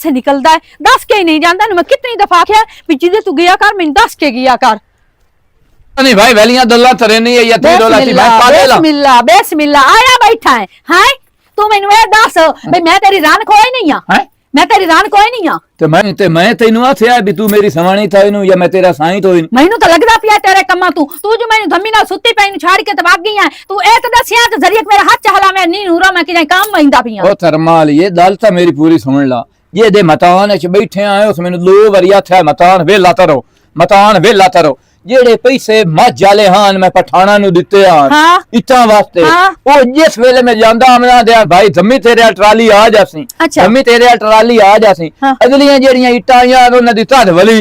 से निकलदा है, दस के ही नहीं जांदा। मैं कितनी दफा आख्या भी जिदे तू गया कर मैनू दस के गया कर। नहीं भाई वेलियां दल्ला तरे नहीं है या ती डोला सी मैं पागल बिस्मिल्लाह बिस्मिल्लाह आया बैठा है। हां तू मैनू ए दस भाई मैं तेरी रान कोई नहीं हां, मैं तेरी रान कोई नहीं हां। ते मैं तैनू आख्या भी तू मेरी सवाणी थाइनू या मैं तेरा साईं तो मैनू तो लगदा पिया तेरे कम्मा तू जो मैनू धम्मी नाल सुत्ती पई छाड़ के ते भाग गई है। तू ए तो दसिया ते जरिए मेरा हाथ चहला मैं नी नूरा मैं कि काम वंदा पिया। ओ थरमाल ये गल ता मेरी पूरी सुन ला। ये दे मतान च बैठे आए उस मैनू 2 बारी आख्या मतान वेला तरो मतान वेला तरो। जेड़े पैसे मज वाले हान मैं पठाना नु दिते हां इटा वास्ते ओ जिस वेले मैं जांदा आमना दे भाई धम्मी तेरे ट्राली आ जासी धम्मी तेरे ट्राली आ जासी अगलियां जेड़ियां इटा आईयां उन्हां दी धद वली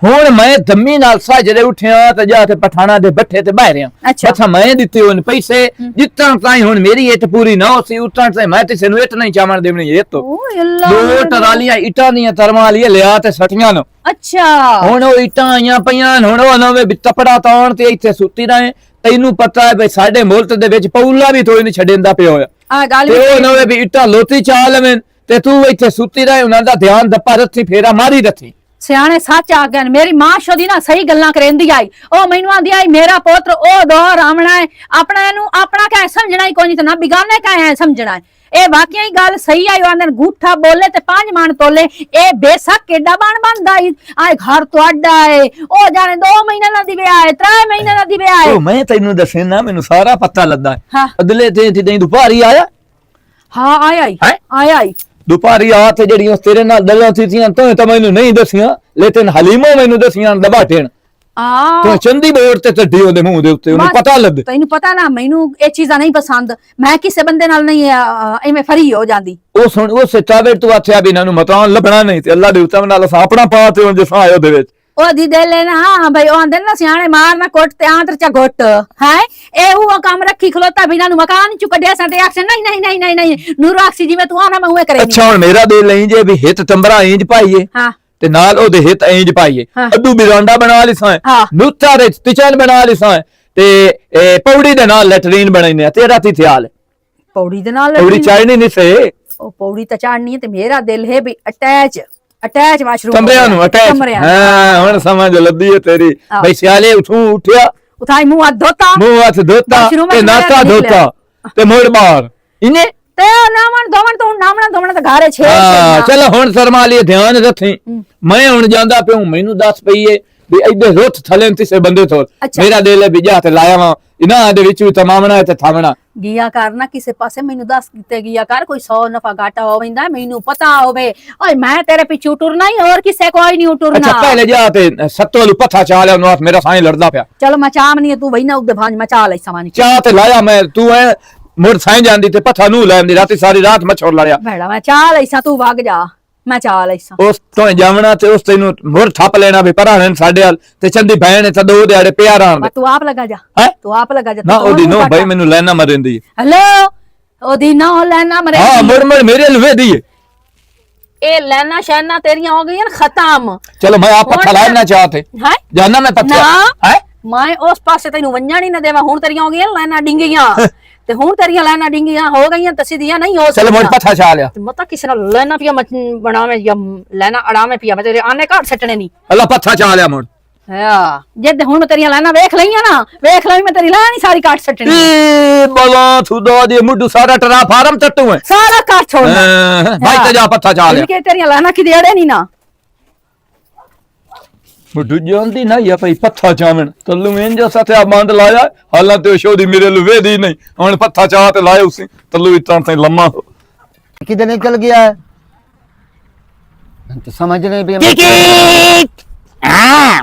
हुण मैं धम्मी नाल साजरे उठिया ते जा ते पठाना दे बट्ठे ते बाहर अच्छा मैं दिते उन पैसे जितना ताई हुण मेरी इट पूरी ना होसी उतना ताई मैं तिसे नु इट नहीं चावण देवनी ये तो ओ अल्लाह 2 ट्रालियां इटा दियां तरमाल ये लिया ते सटियां नो अच्छा हुण ओ इटा आईयां पईयां हुण ओ नवे तपड़ा ताण ते इथे सुत्ती रहे। तैनू पता है भाई साडे मुल्क दे विच पौला भी थोड़ी नहीं छडेंदा पियो आ गल ते ओ नवे भी इटा लोती चा लवें ते तू इथे सुत्ती रहे उनां दा ध्यान दप्पा रथी फेरा मारी रथी। सियाने सच आ गए। मेरी मां शोदी ना सही गल्लां करेंदी आई ओ मैनू आंदी आई मेरा पुत्र ओ दौर आमना है अपना नु अपना क्या समझना ही कोई नहीं ना बिगाने का है समझना है। ए वाकई ही गल सही आई आंदन गूठा बोले ते 5 मान तोले ए बेशक केडा बन बनदा आए घर तोड़ा है ओ जाने 2 महीने ना दिवे आए 3 महीने ना दिवे आए। ओ मैं तैनू दसे ना मेनू सारा पता लद्दा है अगले दिन दी दोपहरी आया हां आया दोपहरी आ ते जड़ियां तेरे नाल गल्लां थीतियां तो मैनू नहीं दसियां लेकिन हलीमो मैनू दसियां दबाटेण तो चंदी बोर्ड ते टड्डी ओदे मुंह दे उत्ते उन्हें पता लग तैनू पता ना मैनू ए चीज़ां नहीं पसंद मैं किसे बंदे नाल नहीं एवें फरी हो जांदी। ओ सुन ओ सचावे तू आख्या भी इन्हां नू मतान लभना नहीं ते अल्लाह दे उत्ते नाल अपना पा ते हुण जिस आयो दे विच ओ दी दे लेना हां भाई ओ आंदे ना सियाणे मारना कोट ते आंतर चा घुट है ए हुआ काम रखी खलोता बिना नु मकान चु कढिया सा ते एक्शन नहीं नहीं नहीं नहीं नहीं नूर आक्सी जिवें तू आना मैं उहे करे। अच्छा हुण मेरा दे लई जे भी हित तंबरा इंज पाईए हां ते नाल ओदे हित इंज पाईए अद्दू बिरांडा बना लिसां नुत्ता दे किचन बना लिसां ते पौड़ी दे नाल लैट्रीन बनाईने तेरा ती ख्याल पौड़ी दे नाल पौड़ी चाड़नी नहीं से ओ पौड़ी तो चाड़नी है ते मेरा दिल है भी अटैच वाशरूम कमरियां नु अटैच हां हुन समझ लद्दी है तेरी भाई सियाले उठिया उठाई मुंह हाथ धोता ते नाका धोता ते मोड़ बाहर इने ते नामन दोमन ते घारे छे चलो हुन शर्मा लिए ध्यान रखी मैं हुन जांदा पियो मैनू दस पईए भी इधर रुठ थले तिसे बंदे तो मेरा दिल है बिजा ते लाया वा इना दे विच तमामना ते थावना गिया करना किसे पासे मैनू दस किते गिया कर कोई 100 नफा घाटा होवेंदा मैनू पता होवे ओए मैं तेरे पीछे टुरना ही और किसे कोई नहीं टुरना। अच्छा पहले जा ते सत्तोलू पथा चा ले नो मेरा साईं लड़दा पिया चलो मैं चा मनी तू वही ना उदे भांज मैं चा लई सामान चा ते लाया मैं तू है मुड़ साईं जांदी ते पथा नू लैंदी राती सारी रात मछोड़ लड़या बेड़ा मैं चा लई सा तू भाग जा मैं चा लई सा उस तो जावना ते उस तैनू मुड़ ठप लेना भी पराने साडे हाल ते चंदी बहन ते 2 दिहाड़े प्यार आन तू आप लगा जा तू आप लगा जा ना ओदी नो भाई मेनू लेना मरेंदी हेलो ओदी नो लेना मरे हां मुड़ मेरे लवे दी ए लेना शैना तेरियां हो गई खत्म। चलो मैं आप पत्थर लाए ना चाहते हैं जाना मैं पत्थर है मैं उस पासे तैनू वन्या नहीं ना देवा हुन तेरियां हो गई लेना डिंगियां ते हुन तेरियां लेना डिंगियां हो गईयां तसी दियां नहीं हो चलो मोड़ पत्थर छा लिया मता किसी ना लेना पिया बनावे या लेना अड़ावे पिया मैं तेरे आने काट सटने नहीं अल्लाह पत्थर छा लिया मोड़ हां जद हुन तेरियां लेना देख लईयां ना देख लई मैं तेरी लेनी सारी काट सटनी ए बला थुदा दे मुड्डू सारा टरा फार्म टट्टू है सारा काट छोड़ भाई ते जा पत्थर छा लिया के तेरियां लेना की देड़े नहीं ना मुड्डू जानदी ना या भाई पत्थर चावण तल्लू इंज साथे बंद लाया हालांकि शोदी मेरे लवे दी नहीं हुन पत्थर चा ते लाया उसी तल्लू इतना से लम्मा किधर निकल गया है तो समझ नहीं भी हां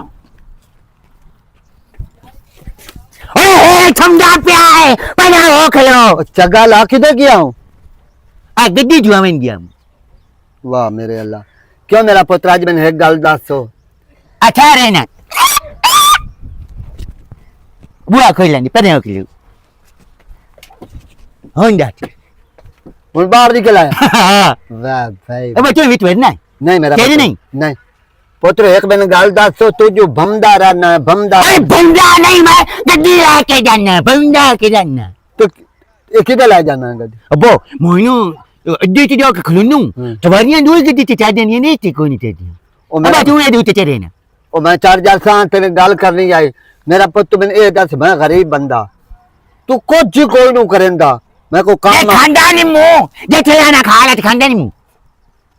ओए ठंडा पिया है पना हो खलो चगा ला किधर गया हूं आ गड्डी जुआवें गया वाह मेरे अल्लाह क्यों मेरा पुत्र आज मैंने एक गल दसो अच्छा रहना बुआ खोल लेंगे पता हो के होंडा और बाहर निकल आया वाह भाई अब तो विट ना नहीं मेरा नहीं पुत्र एक मैंने गाल दास तो तू जो भमदा रहना भमदा नहीं मैं गड्डी लेके जाना भमदा के जाना तो किधर ले जाना गड्डी अबो मोइनो ਅੱਡੇ ਚ ਜਾ ਕੇ ਖਲੋਨੂ ਸਵਾਰੀਆਂ ਦੂਰ ਗੱਡੀ ਚ ਚਾ ਦੇਣੀਆਂ ਨੇ ਤੇ ਕੋਈ ਨਹੀਂ ਚਾਹੀਦੀ ਉਹ ਅਬਾ ਤੂੰ ਇਹਦੇ ਉੱਤੇ ਚੜੇ ਨਾ ਉਹ ਮੈਂ ਚਾਰ ਜਲਸਾਂ ਤੇਰੇ ਗੱਲ ਕਰਨੀ ਆਈ ਮੇਰਾ ਪੁੱਤ ਮੈਨੂੰ ਇਹ ਦੱਸ ਮੈਂ ਗਰੀਬ ਬੰਦਾ ਤੂੰ ਕੁਝ ਕੋਈ ਨੂੰ ਕਰੇਂਦਾ ਮੈਂ ਕੋ ਇਹ ਕੰਮ ਖਾਂਦਾ ਨਹੀਂ ਮੂੰਹ ਜਿੱਥੇ ਜਾਣਾ ਖਾ ਲੈ ਤੇ ਖਾਂਦਾ ਨਹੀਂ ਮੂੰਹ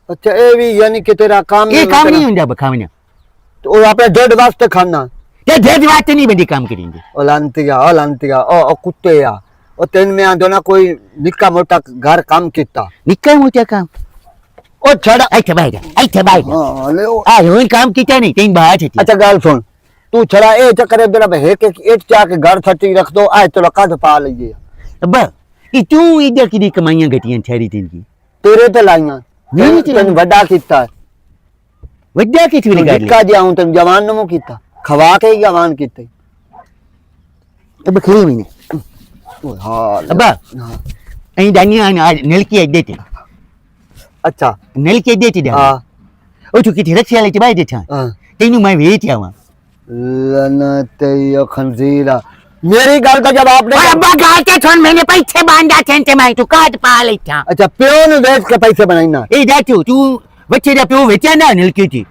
ਅੱਛਾ ਇਹ ਵੀ ਯਾਨੀ ਕਿ ਤੇਰਾ ਕੰਮ ਇਹ ਕੰਮ ਨਹੀਂ ਹੁੰਦਾ ਬਖਾਵਣਾ ਉਹ ਆਪਣੇ ਡੇਢ ਵਾਸਤੇ ਖਾਣਾ ਤੇ ਢੇਡ ਵਾਸਤੇ ਨਹੀਂ ਬੰਦੀ ਕੰਮ ਕਰਿੰਦੇ ਉਹ ਲੰਤੀਆ ਉਹ ਕੁੱਤੇ ਆ ਉਹ ਤੈਨੂੰ ਮੈਂ ਆਂਦੋ ਨਾ ਕੋਈ ਨਿੱਕਾ ਮੋਟਾ ਘਰ ਕੰਮ ਕੀਤਾ ਨਿੱਕਾ ਮੋਟਾ ਕੰਮ ਉਹ ਛੜਾ ਇੱਥੇ ਬੈਠ ਹਾਂ ਲੈ ਉਹ ਆ ਹੁਣ ਕੰਮ ਕੀਤਾ ਨਹੀਂ ਤੈਨੂੰ ਬਾਹਰ ਛੱਤੀ अच्छा गल सुन तू छड़ा ए चक्कर इधर अब है कि एक जाके घर सच्ची रख दो आए तो कद पा लीजिए ਅੱਬਾ ਇਹ ਤੂੰ ਇੱਧਰ ਕਿਹਦੀ ਕਮਾਈਆਂ ਗਟੀਆਂ ਠਹਿਰੀ ਤੈਨੂੰ तेरे ते लाइया नहीं चलाईयां। तेन बड़ा कीता है ਵੱਡਾ ਕਿਥੋਂ तू ਨਿਕਾਲ निक्का जिहा हूं तेन जवान नमो कीता खवा के ही जवान कीते ਅੱਬਾ ਖਰੀ ਮਹੀਨੇ ओए हाल ਅੱਬਾ हाँ। ਅਹੀਂ ਦਾਨੀਆਂ ਨਲਕੀ ਅੱਡੇ ਤੇ अच्छा ਨਲਕੀ ਅੱਡੇ ਤੇ ਦਾ हां ਉਹ ਤੂੰ ਕਿਥੇ ਰੱਖਿਆ ਲੈ ਤੇ ਬਾਈ ਦੇ ਥਾਂ हां ਤੈਨੂੰ ਮੈਂ ਵੇਚ ਆਵਾਂ लनत यो खंजीरा मेरी गल का जवाब ਓਏ नहीं ਅੱਬਾ ਗਾਲ ਤੇ ਛੋੜ ਮੈਨੇ ਪੈਸੇ ਬਾਂਧਾ ਤੇ ਮੈਂ ਤੂੰ ਕਾਟ ਪਾ ਲੈਤਾ अच्छा प्यो ने बेच के पैसे बनाईना ਇਹ ਦਾ ਤੂੰ ਬੱਚੇ ਦਾ ਪਿਓ ਵੇਚਿਆ ਨਾ ਨਲਕੀ ਚ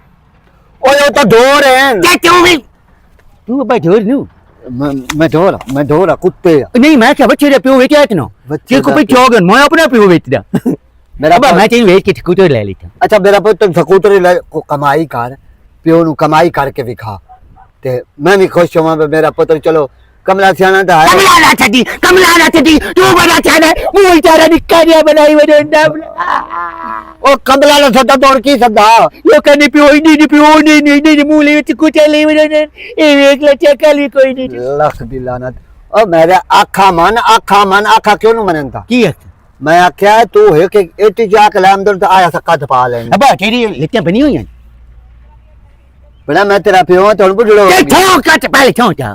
ओए वो तो ढोर हैं ਤੇ ਤੂੰ ਵੀ ਤੂੰ ਅੱਬਾ ਢੋਰ ਨੂੰ मैं ढोर कुत्ते आ। ਨਹੀਂ ਮੈਂ ਕਿਹਾ ਬੱਚੇ ਦਾ ਪਿਓ ਵੇਚਿਆ ਤਨੋ ਬੱਚੇ ਕਿ ਕੋ ਦਾ ਪਿੱਛੇ ਹੋ ਗਿਆ ਮੈਂ ਆਪਣਾ ਪਿਓ ਵੇਚਦਾ मेरा ਅੱਬਾ ਮੈਂ ਤੈਨੂੰ ਵੇਚ ਕੇ ਸਕੂਟਰ ਲੈ ਲਿੱਤਾ अच्छा मेरा पुत तुम स्कूटर को कमाई कर प्यो नु कमाई करके विखा ते मैं भी खुश हुआ मेरा पुत्र चलो कमला सियाना तो है कमला ना छड़ी तू बड़ा छाना मुंह चारा निक्का जिहा बनाई वडंदा ओ कमला ने सदा तोड़ की सदा लोकां ने पियो नहीं मुंह ले विच कुछ ले वडंदा ए वेख ले चकल भी कोई नहीं लख दी लानत ओ मेरे आखा मन आखा क्यों नु मननता की है मैं आख्या तू है कि एटी जाके लामदर तो आया सक्का पा लेने अबा तेरी लिट्टियां बनी हुई हैं बड़ा मैं तेरा पियो तो बुझड़ो ते छो कट पहले छो जा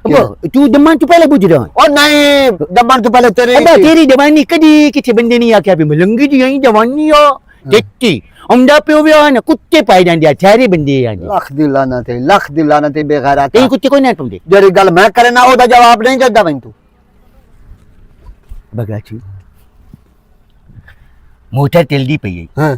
अबा तू दमन तू पहले बुझ रहा ओ नहीं दमन तो पहले तेरे अबा तेरी जवानी कदी किसी बंदे नहीं आख्या भी मलंगी जी यही जवानी हो देखती उमदा पियो भी ना कुत्ते पाए जांदे सारे बंदे आंदे लख दी लानत बेगैरत ते कुत्ते कोई ना तुमदे जेरी गल मैं करे ना ओदा जवाब नहीं देदा मैं तू बगाची मोटर चलदी पई है हां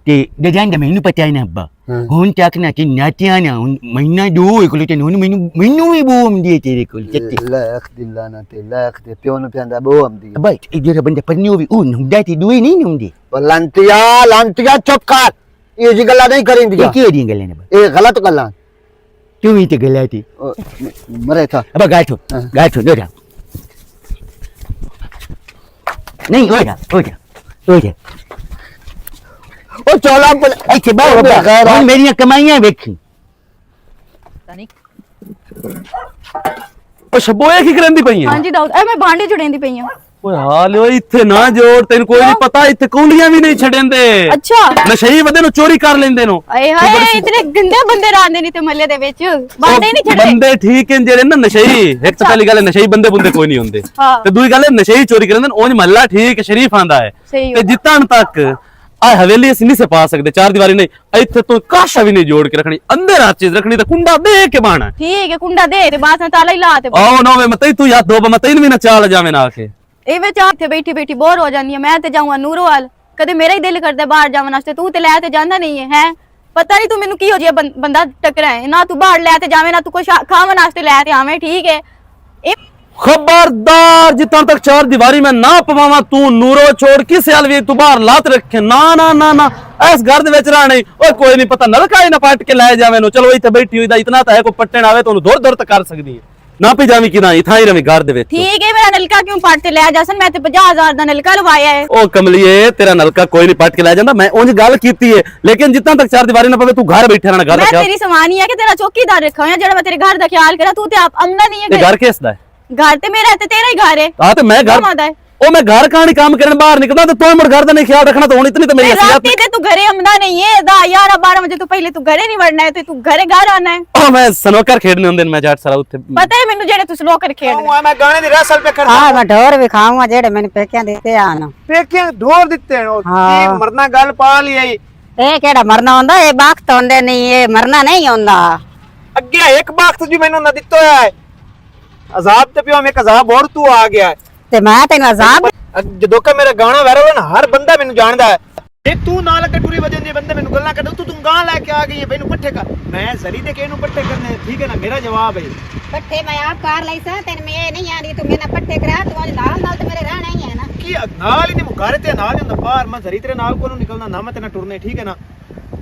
ਤੇ ਦਜਾਂ ਮੈਨੂੰ ਪਤਾ ਹੀ ਨਾ ਅੱਬਾ ਹੁਣ ਤੱਕ ਨਾ ਕਿ ਨਾਟਿਆ ਨਾ ਹੁਣ ਮਹੀਨਾ ਦੋ ਕੋਲ ਤੇ ਹੁਣ ਮੈਨੂੰ ਵੀ ਬੋ ਆਉਂਦੀ ਹੈ ਤੇਰੇ ਕੋਲ ਚੱਤੀ लख दी लानत लख दे पियो नु पियांदा बो आंदी ਅੱਬਾ ਇਹ ਜਿਹੜਾ ਬੰਦਾ ਪਰਨੀ ਹੋਵੇ ਉਹ ਹੁੰਦਾ ਤੇ ਦੋਈ ਨਹੀਂ ਹੁੰਦੀ लांतिया चुप कर ये जी गल्ला नहीं करेंदी ਇਹ ਕੀ ਹੋਦੀਆਂ ਗੱਲਾਂ ਨੇ ਅੱਬਾ ये गलत गल्ला ਤੂੰ ਵੀ ਤੇ ਗੱਲਾਂ ਤੇ मरे था ਅੱਬਾ ਗਾਠੋ ਦੋਰਾ ਨਹੀਂ ਹੋਇਆ ओ चौला पर ਇੱਥੇ ਬਾਹਰ ਅੱਬਾ ਹੁਣ ਮੇਰੀਆਂ ਕਮਾਈਆਂ ਵੇਖੀ ਉਹ ਸ਼ਬੋਏ ਕੀ ਕਰਨ ਦੀ ਪਈ ਹੈ ਹਾਂਜੀ ਦਾਊਦ ਐ ਮੈਂ ਭਾਂਡੇ ਜੁੜੇਂਦੀ ਪਈ ਆ ਓਏ ਹਾਲ ਓਏ ਇੱਥੇ ਨਾ ਜੋੜ ਤੈਨੂੰ ਕੋਈ ਨਹੀਂ ਪਤਾ ਇੱਥੇ ਕੌਲੀਆਂ ਵੀ ਨਹੀਂ ਛੱਡੇਂਦੇ ਅੱਛਾ ਨਸ਼ਈ ਬੰਦੇ ਨੂੰ ਚੋਰੀ ਕਰ ਲੈਂਦੇ ਨੂੰ ਆਏ ਹਾਏ ਇਤਨੇ ਗੰਦੇ ਬੰਦੇ ਰਹਿੰਦੇ ਨਹੀਂ ਤੇ ਮੱਲੇ ਦੇ ਵਿੱਚ ਭਾਂਡੇ ਨਹੀਂ ਛੱਡਦੇ ਬੰਦੇ ਠੀਕ ਹਨ ਜਿਹੜੇ ਨਾ ਨਸ਼ਈ ਇੱਕ ਤਾਂ ਪਹਿਲੀ ਗੱਲ ਹੈ ਨਸ਼ਈ ਬੰਦੇ ਕੋਈ ਨਹੀਂ ਹੁੰਦੇ ਹਾਂ। ਤੇ ਦੂਜੀ ਗੱਲ ਹੈ ਨਸ਼ਈ ਚੋਰੀ ਕਰਦੇ ਨੇ ਉਂਝ ਮਹੱਲਾ ਠੀਕ ਸ਼ਰੀਫ ਆਂਦਾ ਹੈ ਸਹੀ ਤੇ ਜਿੱਤਣ ਤੱਕ ਆ ਹਵੇਲੀ ਅਸੀਂ ਨਹੀਂ ਸੇ ਪਾ ਸਕਦੇ ਚਾਰ ਦੀਵਾਰੀ ਨਹੀਂ ਇੱਥੇ ਤੋਂ ਕਾਸ਼ਾ ਵੀ ਨਹੀਂ ਜੋੜ ਕੇ ਰੱਖਣੀ ਅੰਦਰ ਆ ਚੀਜ਼ ਰੱਖਣੀ ਤਾਂ ਕੁੰਡਾ ਦੇ ਕੇ ਬਾਣਾ ਠੀਕ ਹੈ ਕੁੰਡਾ ਦੇ ਤੇ ਬਾਅਦ ਵਿੱਚ ਤਾਲਾ ਹੀ ਲਾ ਤੇ ਆਓ ਨਾ ਵੇ ਮਤਈ ਤੂੰ ਯਾਦ ਦੋ ਮਤਈ ਵੀ ਨਾ ਚਾਲ ਜਾਵੇਂ ਨਾ ਆਖੇ ਇਹ ਵਿੱਚ ਆਥੇ ਬੈਠੀ ਬੈਠੀ ਬੋਰ ਹੋ ਜਾਂਦੀ ਹੈ ਮੈਂ ਤੇ ਜਾਊਂਗਾ ਨੂਰੋਵਾਲ ਕਦੇ ਮੇਰਾ ਹੀ ਦਿਲ ਕਰਦਾ ਬਾਹਰ ਜਾਵਣ ਵਾਸਤੇ ਤੂੰ ਤੇ ਲੈ ਤੇ ਜਾਂਦਾ ਨਹੀਂ ਹੈ ਪਤਾ ਨਹੀਂ ਤੂੰ ਮੈਨੂੰ ਕੀ ਹੋ ਜਿਆ ਬੰਦਾ ਟੱਕਰਾ ਹੈ ਨਾ ਤੂੰ ਬਾਹਰ ਲੈ ਤੇ ਜਾਵੇਂ ਨਾ ਤੂੰ ਕੁਛ ਖਾਵਣ ਵਾਸਤੇ ਲੈ ਤੇ ਆਵੇਂ ਠੀਕ ਹੈ ਇਹ खबरदार जितना तक चार दीवारी में ना पवावा तू नूरो छोड़ किस हाल भी तू बाहर लात रखे ना ना ना ना ऐस घर दे विच रह नहीं ओए कोई नहीं पता नलका ही ना पट के ले जावे नो चलो इथे बैठी हुई दा इतना तो है को पट्टन आवे तो दूर दूर तक कर सकदी है ना पे जावी कि ना इथा ही रवी घर दे विच ठीक है मेरा नलका क्यों पट ते ले जासन मैं ते 50000 दा नलका लवाया है ओ कमलिए तेरा नलका कोई नहीं पट के ले जांदा मैं उंज गल कीती है लेकिन जितना तक चार दीवारी ना पवे तू घर बैठे रहना घर मैं दा तेरी समानी है कि तेरा चौकीदार रखा हुआ है जेड़ा मैं तेरे घर दा ख्याल करा तू ते आप अमना नहीं है घर किस दा है घर ते मेरा है ते तेरा ही घर है हां तो मैं घर कमां दा है ओ मैं घर कहानी काम करने बाहर निकलदा तो तू मुड़ घर दा नहीं ख्याल रखना तो हुन इतनी तो मेरी रात हसीयत ते तू घरे अमदा नहीं है दा 11-12 बजे तू पहले तू घरे नहीं वड़ना है ते तू घरे घर आना है ओ मैं स्नोकर खेडने हुंदे ने मैं जाट सारा उत्थे पता है मेनू जेड़े तू स्नोकर खेड मैं गाने दी रसल पे खड़ा ਹਾਂ ਮੈਂ ਢੋਰ ਵੀ ਖਾਵਾਂ ਜਿਹੜੇ ਮੈਨੂੰ ਪੇਕਿਆਂ ਦਿੱਤੇ ਆਣ पेके ढोर दिते हैं हाँ। मरना गल पा लिया ਇਹ ਕਿਹੜਾ ਮਰਨਾ ਹੁੰਦਾ ਇਹ ਵਕਤ ਹੁੰਦੇ ਨਹੀਂ ਇਹ ਮਰਨਾ ਨਹੀਂ ਹੁੰਦਾ ਅੱਗੇ ਇੱਕ ਵਕਤ ਜੀ ਮੈਨੂੰ ਨਾ ਦਿੱਤਾ ਹੋਇਆ ਹੈ ਅਜ਼ਾਬ ਤੇ ਪਿਓ ਮੈਂ ਅਜ਼ਾਬ ਹੋਰ ਤੂੰ ਆ ਗਿਆ ਤੇ ਮੈਂ ਤੈਨੂੰ ਅਜ਼ਾਬ ਜਦੋਂ ਕਿ ਮੇਰਾ ਗਾਣਾ ਵਾਇਰਲ ਹੋਇਆ ਨਾ ਹਰ ਬੰਦਾ ਮੈਨੂੰ ਜਾਣਦਾ ਹੈ ਜੇ ਤੂੰ ਨਾਲ ਅੱਗੇ ਟੁਰੀ ਵਜਨ ਦੀ ਬੰਦੇ ਮੈਨੂੰ ਗੱਲਾਂ ਕਰਦਾ ਤੂੰ ਗਾਂ ਲੈ ਕੇ ਆ ਗਈ ਹੈ ਮੈਨੂੰ ਪੱਠੇ ਕਰ ਮੈਂ ਜ਼ਰੀ ਤੇ ਕਿਹਨੂੰ ਪੱਠੇ ਕਰਨੇ ਠੀਕ ਹੈ ਨਾ ਮੇਰਾ ਜਵਾਬ ਹੈ ਪੱਠੇ ਮੈਂ ਆਪ ਕਰ ਲਈ ਸਾਂ ਤੈਨੂੰ ਮੈਂ ਇਹ ਨਹੀਂ ਆਂਦੀ ਤੂੰ ਮੇਰੇ ਨਾਲ ਪੱਠੇ ਕਰਾ ਤੂੰ ਅੱਜ ਨਾਲ ਤੇ ਮੇਰੇ ਰਹਿਣਾ ਹੀ ਹੈ ਨਾ ਕੀ ਨਾਲ ਹੀ ਨਹੀਂ ਮੁਕਾਰੇ ਤੇ ਨਾਲ ਹੀ ਹੁੰਦਾ ਬਾਹਰ ਮੈਂ ਜ਼ਰੀ ਤੇਰੇ ਨਾਲ ਕੋਲੋਂ ਨਿਕਲਣਾ ਨਾ ਮੈਂ ਤੇਰੇ ਨਾਲ ਟੁਰਨੇ ਠੀਕ ਹੈ ਨਾ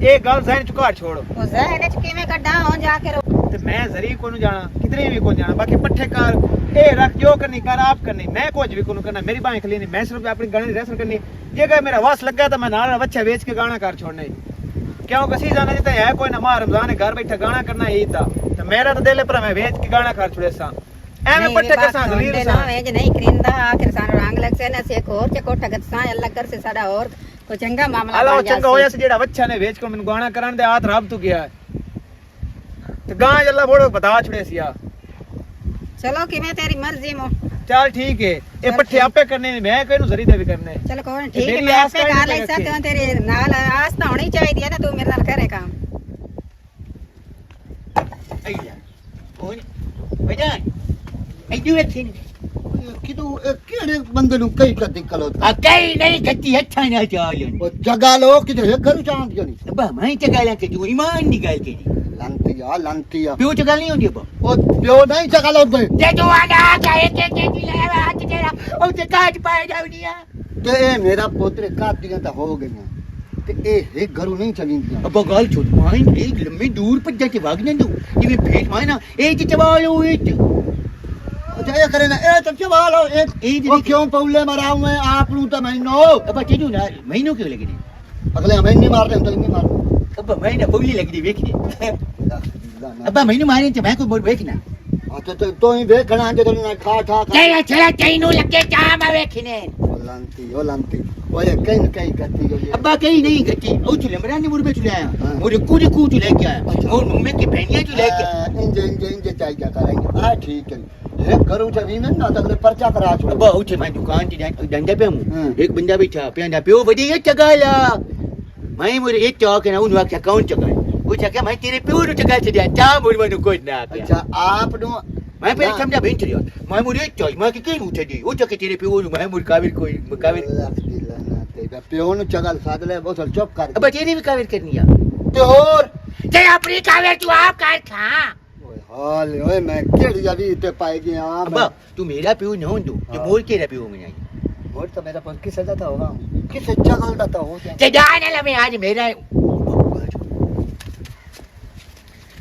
ਇਹ ਗੱਲ ਜ਼ਹਿਨ ਚ ਘਾਟ ਛੋੜ ਉਹ ਜ਼ਹਿਨ ਚ ਕਿਵੇਂ ਕੱਢਾਂ ਹੁਣ ਜਾ ਕੇ ਤੇ ਮੈਂ ਜ਼ਰੀ ਕੋ ਨੂੰ ਜਾਣਾ ਕਿਧਰੇ ਵੀ ਕੋ ਜਾਣਾ ਬਾਕੀ ਪੱਠੇ ਕਰ ਇਹ ਰੱਖ ਜੋ ਕਰਨੀ ਕਰ ਆਪ ਕਰਨੀ ਮੈਂ ਕੁਝ ਵੀ ਕੋ ਨੂੰ ਕਰਨਾ ਮੇਰੀ ਬਾहें ਖਲੀ नहीं मैं सिर्फ अपनी गाने रेसल करनी जे अगर मेरा वास लग गया तो मैं नाल बच्चा बेच के गाना कर छोड़ना क्यों कसी जाना जितना है कोई ना मां रमजान घर बैठा गाना करना ईद दा तो मेरा तो दिल पर मैं बेच के गाना कर छोड़े सा ਐਵੇਂ ਪੱਠੇ ਕਰਸਾਂ ਜ਼ਲੀਲ ਸਾਂ ਵੇਜ ਨਹੀਂ ਕਰਿੰਦਾ ਆਖਿਰ ਸਾਨੂੰ ਰੰਗ ਲੱਗ ਸੇ ਨਾ ਸੇ ਇੱਕ ਹੋਰ ਚ ਕੋਠਾ ਗਤਸਾਂ ਅੱਲਾ ਕਰ ਸੇ ਸਾਡਾ ਹੋਰ ਕੋਈ ਚੰਗਾ ਮਾਮਲਾ ਹਲਾ ਚੰਗਾ ਹੋਇਆ ਸੀ ਜਿਹੜਾ ਬੱਚਾ ਨੇ ਵੇਚ ਕੇ ਮੈਨੂੰ ਗਾਣਾ ਕਰਨ ਦੇ ਹੱਥ ਰੱਬ ਤੋਂ ਗਿਆ ਤੇ ਗਾਂ ਅੱਲਾ ਬੋੜੋ ਬਤਾ ਛੜੇ ਸੀ ਆ ਚਲੋ ਕਿਵੇਂ ਤੇਰੀ ਮਰਜ਼ੀ ਮੋ ਚੱਲ ਠੀਕ ਹੈ ਇਹ ਪੱਠੇ ਆਪੇ ਕਰਨੇ ਨੇ ਮੈਂ ਕਿਹਨੂੰ ਜ਼ਰੀ ਦੇ ਵੀ ਕਰਨੇ ਚਲ ਕੋਈ ਨੀ, ਠੀਕ ਹੈ ਮੈਂ ਆਪੇ ਕਰ ਲਈ ਸਾਂ ਤੇ ਤੇਰੇ ਨਾਲ ਆਸ ਤਾਂ ਹੋਣੀ ਚਾਹੀਦੀ ਹੈ ਨਾ ਤੂੰ ਮੇਰੇ ਨਾਲ ਕਰੇ ਕੰਮ ਕਿਦੋਂ ਕਿਹੜੇ ਬੰਦੇ ਨੂੰ ਕਈ ਕਦੀ ਕਲੋ ਕਈ ਨਹੀਂ ਕੱਤੀ ਅੱਛਾ ਨਾ ਚਾਹੀਏ ਉਹ ਜਗਾ ਲੋ ਕਿਤੇ ਘਰ ਚਾਂਦੀ ਨਹੀਂ ਅੱਬਾ ਮੈਂ ਤੇ ਗੱਲ ਕਿ ਤੂੰ ਇਮਾਨ ਦੀ ਗੱਲ ਕਰੀ ਲੰਤੀਆ ਪਿਓ ਤੇ ਗੱਲ ਨਹੀਂ ਹੁੰਦੀ ਅੱਬਾ ਉਹ ਪਿਓ ਨਹੀਂ ਜਗਾ ਲੋ ਬਈ ਤੇ ਤੂੰ ਆਣਾ ਕਹੇ ਕਿ ਲੈ ਹੱਥ ਤੇਰਾ ਉਹ ਤੇ ਕਾਟ ਪਾਏ ਜਾਉਣੀ ਆ ਤੇ ਇਹ ਮੇਰਾ ਪੁੱਤਰ ਕਾਦੀਆਂ ਤਾਂ ਹੋ ਗਈਆਂ ਤੇ ਇਹ ਘਰੋਂ ਨਹੀਂ ਚਲੀਂਦੀਆਂ ਅੱਬਾ ਗੱਲ ਛੋੜ ਮਾਈ ਇਹ ਲੰਮੀ ਦੂਰ ਭੱਜਾ ਕੇ ਵਗ ਨਾ ਤੂੰ ਜਿਵੇਂ ਫੇਟ ਮਾਏ ਨਾ ਇਹ ਚ ਚਵਾ ਲਓ ਇਹ ਚ ਇਹ ਕਰੇ ਨਾ ਇਹ ਤਾਂ ਚਵਾ ਲਓ ਇਹ ਉਹ ਕਿਉਂ ਪੌਲੇ ਮਰਾਉ ਮੈਂ ਆਪ ਨੂੰ ਤਾਂ ਮੈਨੂੰ ਅੱਬਾ ਤੈਨੂੰ ਨਾ ਮੈਨੂੰ ਕਿਉਂ ਲੱਗਦੀ ਅਗਲੇ ਮੈਂ ਨਹੀਂ ਮਾਰਦੇ ਹੁੰਦਾ ਨਹੀਂ ਮਾਰਦੇ ਅੱਬਾ ਮੈਂ ਨਾ ਬੋਲੀ ਲੱਗਦੀ ਵੇਖਦੀ ਅੱਬਾ ਮੈਨੂੰ ਮਾਰੇ ਤੇ ਮੈਂ ਕੋਈ ਬੋਲ ਵੇਖਣਾ ਅੱਛਾ ਤੇ ਤੂੰ ਹੀ ਵੇਖਣਾ ਜਦੋਂ ਨਾ ਖਾ ਠਾ ਤੇਰਾ ਛੜਾ ਤੈਨੂੰ ਲੱਗੇ ਚਾਹ ਮੈਂ ਵੇਖਣੇ ਉਹ ਲੰਤੀ ਉਹ ਇਹ ਕਈ ਕਰਤੀ ਹੋਈ ਅੱਬਾ ਕਈ ਨਹੀਂ ਗੱਟੀ ਉਹ ਚੁਲੇ ਮਰਾਂ ਨੇ ਮੁਰਬੇ ਚੁਲੇ ਆਇਆ ਉਹ ਕੁਝ ਕੁਝ ਲੈ ਕੇ ਆਇਆ ਉਹ ਮੰਮੀ ਕੀ ਬਹਿਨੀਆਂ ਚ ਲੈ ਕੇ ਇੰਜ ਚਾਹੀਦਾ ਕਰਾਂਗੇ ਆ ਠੀਕ ਹੈ ਇਹ ਘਰੋਂ ਚਵੀ ਮੈਂ ਨਾ ਤਾਂ ਅਗਲੇ ਪਰਚਾ ਕਰਾ ਛੋੜ ਅੱਬਾ ਉੱਥੇ ਮੈਂ ਦੁਕਾਨ ਤੇ ਡੰਡਾ ਪਿਆ ਮੂੰ ਇੱਕ ਬੰਦਾ ਬੈਠਾ ਪਿਆ ਪਿਓ ਵਧੀਆ ਚਗਾਲਾ ਮੈਂ ਮੁਰ ਇਹ ਚਾਹ ਕੇ ਨਾ ਉਹਨੂੰ ਆਖਿਆ ਕੌਣ ਚਗਾ ਉਹ ਚੱਕਿਆ ਮੈਂ ਤੇਰੇ ਪਿਓ ਨੂੰ ਚਗਾ ਛੱਡਿਆ ਚਾਹ ਮੁਰ ਮੈਨੂੰ ਕੋਈ ਨਾ ਅੱਛਾ ਆਪ ਨੂੰ ਮੈਂ ਪਹਿਲੇ ਸਮਝਾ ਬੈਠ ਰਿਹਾ ਮੈਂ ਮੁਰ ਇਹ ਚਾਹ ਮੈਂ ਕਿ ਨੂੰ ਛੱਡੀ ਉਹ ਚੱਕੇ ਤੇਰੇ ਪਿਓ ਨੂੰ ਮੈਂ ਮੁਰ ਕਾਵਿਰ ਕੋਈ ਕਾਵਿਰ ਤੇ ਪਿਓ ਨੂੰ ਚਗਲ ਸਾਧ ਲੈ ਬਹੁਤ ਚੁੱਪ ਕਰ ਅੱਬਾ ਤੇਰੀ ਵੀ ਕਾਵਿਰ ਕਰਨੀ ਆ ਤੇ ਹੋਰ ਤੇ ਆਪਣੀ ਕਾਵਿਰ ਤੂੰ ਆਪ ਕਰ ਖਾ ਹਾਲ ਓਏ ਮੈਂ ਕਿਹੜੀ ਜਵੀ ਤੇ ਪਾਈ ਗਿਆ ਅੱਬਾ ਤੂੰ ਮੇਰਾ ਪਿਓ ਨਾ ਹੁੰਦੂ ਤੇ ਮੋਰ ਕੇ ਪਿਓ ਮੈਂ ਆਈ और तो मेरा पर किस सजा था होगा किस अच्छा गलता था हो ते जाने लगे आज मेरा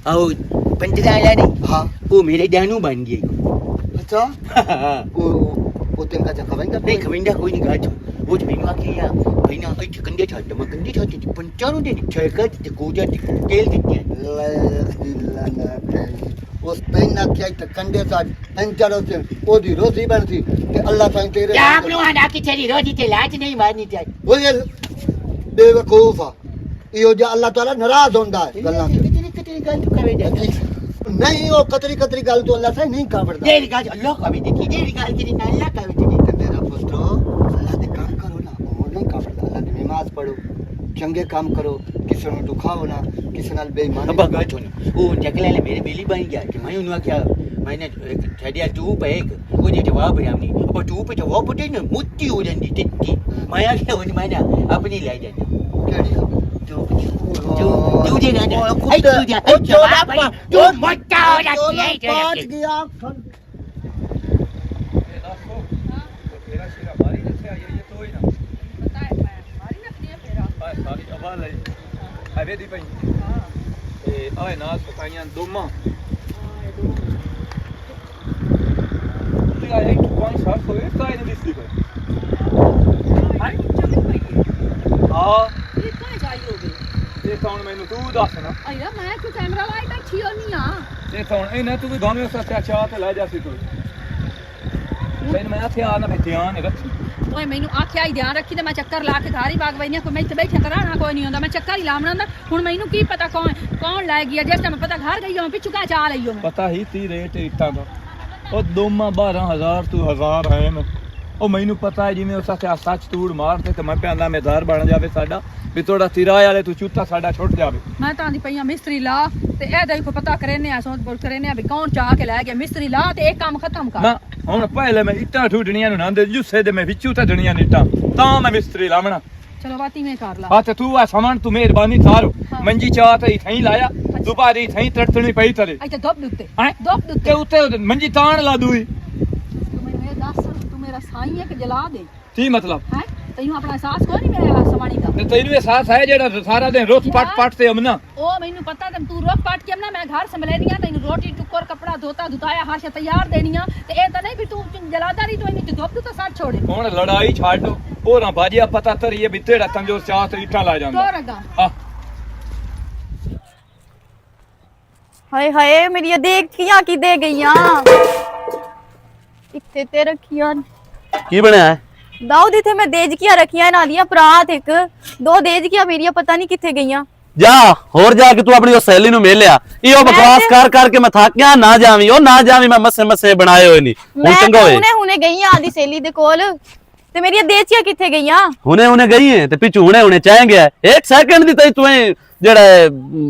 आओ पंचदा आया नहीं हाँ वो मेरे जानू बन गई अच्छा वो तेल का जगह बंदा नहीं खविंदा कोई नहीं गाजो वो मैंने आखिया भाई ना आई कंडे छाट मैं कंडे छाट पंचारों दे छेका ते कोजा तेल दित्या उस पेन ना किया तो कंडे साथ पंचारों से ओदी रोजी बनती ते अल्लाह ताई तेरे क्या आप लोग आना की तेरी रोजी ते लाज नहीं मारनी चाहिए वो ये बेवकूफ है यो जो अल्लाह ताला नाराज होंदा है गल्लां से कितनी गल तू करे जा नहीं वो कतरी गल तो अल्लाह से नहीं काबड़दा तेरी गाज अल्लाह का भी देखी तेरी गाल की अल्लाह का भी देखी ते मेरा पुत्रो अल्लाह दे काम करो ना और नहीं काबड़दा अल्लाह दी नमाज पढ़ो चंगे काम करो किसी ਨੂੰ ਦੁਖਾਓ ਨਾ ਕਿਸੇ ਨਾਲ ਬੇਈਮਾਨੀ ਅੱਬਾ ਗੱਲ ਸੁਣ ਉਹ ਜਗਲੇ ਲੈ ਮੇਰੇ ਬੇਲੀ ਬਣ ਗਿਆ ਕਿ ਮੈਂ ਉਹਨੂੰ ਆਖਿਆ मैंने छड़िया टूप है एक वो जो जवाब है हमने अब टूप है वो पटे ना मुट्ठी हो जाती टिट्टी माया के वो मैंने अपनी ले जाती तू जे ना आई तू जा जवाब तू मोटा हो जाती है पहुंच गया ਹਵੇ ਦੀ ਪਈ ਤੇ ਆਏ ਨਾਲ ਪਕਾਈਆਂ ਦੋਮਾਂ ਤੇ ਆਏ ਇੱਕ ਪੰਜ ਸਾਲ ਹੋਏ ਤਾਂ ਇਹਨੇ ਦਿਸਦੀ ਕੋਈ ਹਾਂ ਇਹ ਕਾਹ ਜਾਈ ਹੋਵੇ ਤੇ ਕੌਣ ਮੈਨੂੰ ਤੂੰ ਦੱਸ ਨਾ ਆਇਆ ਮੈਂ ਕਿ ਕੈਮਰਾ ਲਾਈ ਬੈਠੀ ਹੋਣੀ ਆ ਤੇ ਕੌਣ ਇਹ ਨਾ ਤੂੰ ਵੀ ਗਾਣੇ ਸੱਚਾ ਚਾਹ ਤੇ ਲੈ ਜਾ ਸੀ ਤੂੰ ਮੈਨੂੰ ਮੈਂ ਆਖਿਆ ਨਾ ਮੈਂ ਧਿਆਨ ਰੱਖੀ ਓਏ ਮੈਨੂੰ ਆਖਿਆ ਹੀ ਧਿਆਨ ਰੱਖੀ ਤੇ ਮੈਂ ਚੱਕਰ ਲਾ ਕੇ ਘਰ ਹੀ ਬਾਗ ਵਈਆਂ ਕੋਈ ਮੈਂ ਇੱਥੇ ਬੈਠਾ ਕਰਾਣਾ ਕੋਈ ਨਹੀਂ ਹੁੰਦਾ ਮੈਂ ਚੱਕਰ ਹੀ ਲਾਉਣਾ ਹੁੰਦਾ ਹੁਣ ਮੈਨੂੰ ਕੀ ਪਤਾ ਕੌਣ ਲੈ ਗਿਆ ਜਿਸ ਟਾਈਮ ਪਤਾ ਘਰ ਗਈ ਹਾਂ ਪਿੱਛੂ ਕਾ ਚਾ ਲਈਓ ਮੈਂ ਪਤਾ ਹੀ ਤੀ ਰੇਟ ਇੱਟਾਂ ਦਾ ਉਹ ਦੋਮਾਂ 12000 ਤੂੰ 1000 ਹੈ ਨਾ ਉਹ ਮੈਨੂੰ ਪਤਾ ਹੈ ਜਿਵੇਂ ਉਸ ਆਖਿਆ ਸੱਚ ਤੂੜ ਮਾਰਦੇ ਤੇ ਮੈਂ ਪਿਆਂਦਾ ਮੇਦਾਰ ਬਣ ਜਾਵੇ ਸਾਡਾ ਵੀ ਥੋੜਾ ਤਿਰਾਏ ਵਾਲੇ ਤੂੰ ਚੂਤਾ ਸਾਡਾ ਛੁੱਟ ਜਾਵੇ ਮੈਂ ਤਾਂ ਦੀ ਪਈਆਂ ਮਿਸਤਰੀ ਲਾ ਤੇ ਇਹ ਦੇਖੋ ਪਤਾ ਕਰੇਨੇ ਆ ਸੋਚ ਬੋਲ ਕਰੇਨੇ ਆ ਵੀ ਕੌਣ ਚਾਹ ਕੇ ਲੈ ਗਿਆ ਮਿਸਤਰੀ ਲਾ ਤੇ ਇਹ ਕੰਮ ਖਤਮ ਕਰ ਨਾ ਹੁਣ ਪਹਿਲੇ ਮੈਂ ਇੱਟਾਂ ਠੂਟਣੀਆਂ ਨੂੰ ਨਾ ਦੇ ਜੁੱਸੇ ਦੇ ਮੈਂ ਵਿੱਚੋਂ ਧੜਣੀਆਂ ਨੀਟਾਂ ਤਾਂ ਮੈਂ ਮਿਸਤਰੀ ਲਾਵਣਾ ਚਲੋ ਬਾਤੀ ਮੈਂ ਕਰ ਲਾ ਹਾਂ ਤੇ ਤੂੰ ਆ ਸਮਾਨ ਤੂੰ ਮਿਹਰਬਾਨੀ ਸਾਰੋ ਹਾਂ। ਮੰਜੀ ਚਾਹ ਤੇ ਥਈ ਲਾਇਆ ਦੁਬਾਰੀ ਥਈ ਤੜਤਣੀ ਪਈ ਤਲੇ ਇੱਥੇ ਦੁੱਬ ਦੁੱਤੇ ਹੈਂ? ਦੁੱਬ ਤੇ ਦੁੱਤੇ ਉੱਤੇ ਮੰਜੀ ਤਾਣ ਲਾ ਦੂਈ ਤੂੰ ਮੈਨੂੰ ਇਹ ਦੱਸ ਤੂੰ ਮੇਰਾ ਸਾਈਂ ਹੈ ਕਿ ਜਲਾ ਦੇ ਕੀ ਮਤਲਬ ਹੈ ਤੈਨੂੰ ਆਪਣਾ ਅਹਿਸਾਸ ਕੋਈ ਨਹੀਂ ਮੇਰਾ ਸਵਾਣੀ ਦਾ ਤੇ ਤੈਨੂੰ ਇਹ ਸਾਥ ਹੈ ਜਿਹੜਾ ਸਾਰਾ ਦਿਨ ਰੁੱਸ ਪਟ ਪਟ ਤੇ ਅਮਨਾ ਉਹ ਮੈਨੂੰ ਪਤਾ ਤੇ ਤੂੰ ਰੋਕ ਪਾਟ ਕੇ ਨਾ ਮੈਂ ਘਰ ਸੰਭਲੇ ਦੀਆਂ ਤੈਨੂੰ ਰੋਟੀ ਟੁੱਕਰ ਕਪੜਾ ਧੋਤਾ ਧੁਤਾਇਆ ਹਰ ਸ਼ੇ ਤਿਆਰ ਦੇਣੀਆਂ ਤੇ ਇਹ ਤਾਂ ਨਹੀਂ ਵੀ ਤੂੰ ਜਲਾਦਾ ਨਹੀਂ ਤੂੰ ਇਹਨੂੰ ਦੁੱਬ ਦੁੱਤਾ ਸਾਥ ਛੋੜੇ ਹੁਣ ਲੜਾਈ ਛੱਡ ਹੋਰਾਂ ਬਾਜੀਆ ਪਤਾ ਤਰੀਏ ਵੀ ਤੇਰਾ ਤੰਜੋ ਚਾਹ ਤੇ ਇੱਟਾਂ ਲਾ ਜਾਂਦਾ ਤੋਰ ਅਗਾ ਆ ਹਾਏ ਹਾਏ ਮੇਰੀਆਂ ਦੇਖੀਆਂ ਕੀ ਦੇ ਗਈਆਂ ਇੱਥੇ ਤੇ ਰੱਖੀਆਂ ਕੀ ਬਣਿਆ ਹੈ ਦਾਊਦ ਇੱਥੇ ਮੈਂ ਦੇਜਕੀਆਂ ਰੱਖੀਆਂ ਇਹਨਾਂ ਦੀਆਂ ਪਰਾਤ ਇੱਕ ਦੋ ਦੇਜਕੀਆਂ ਮੇਰੀਆਂ ਪਤਾ ਨਹੀਂ ਕਿੱਥੇ ਗਈਆਂ ਜਾ ਹੋਰ ਜਾ ਕੇ ਤੂੰ ਆਪਣੀ ਉਹ ਸਹੇਲੀ ਨੂੰ ਮਿਲ ਲਿਆ ਇਹੋ ਬਕਵਾਸ ਕਰ ਕਰਕੇ ਮੈਂ ਥੱਕ ਗਿਆ ਨਾ ਜਾਵੀਂ ਉਹ ਨਾ ਜਾਵੀਂ ਮੈਂ ਮਸੇ ਮਸੇ ਬਣਾਏ ਹੋਏ ਨਹੀਂ ਹੁਣ ਮੈਂ ਚੰਗਾ ਹੋਏ ਹੁਣੇ ਗਈਆਂ ਆਦੀ ਸਹੇਲੀ ਦੇ ਕੋਲ ਤੇ ਮੇਰੀਆਂ ਦੇਜਕੀਆਂ ਕਿੱਥੇ ਗਈਆਂ ਹੁਣੇ ਗਈ ਹੈ ਤੇ ਪਿੱਛੂ ਹੁਣੇ ਚਾਹ ਗਿਆ 1 ਸੈਕਿੰਡ ਦੀ ਤਈ ਤੂੰ ਜਿਹੜਾ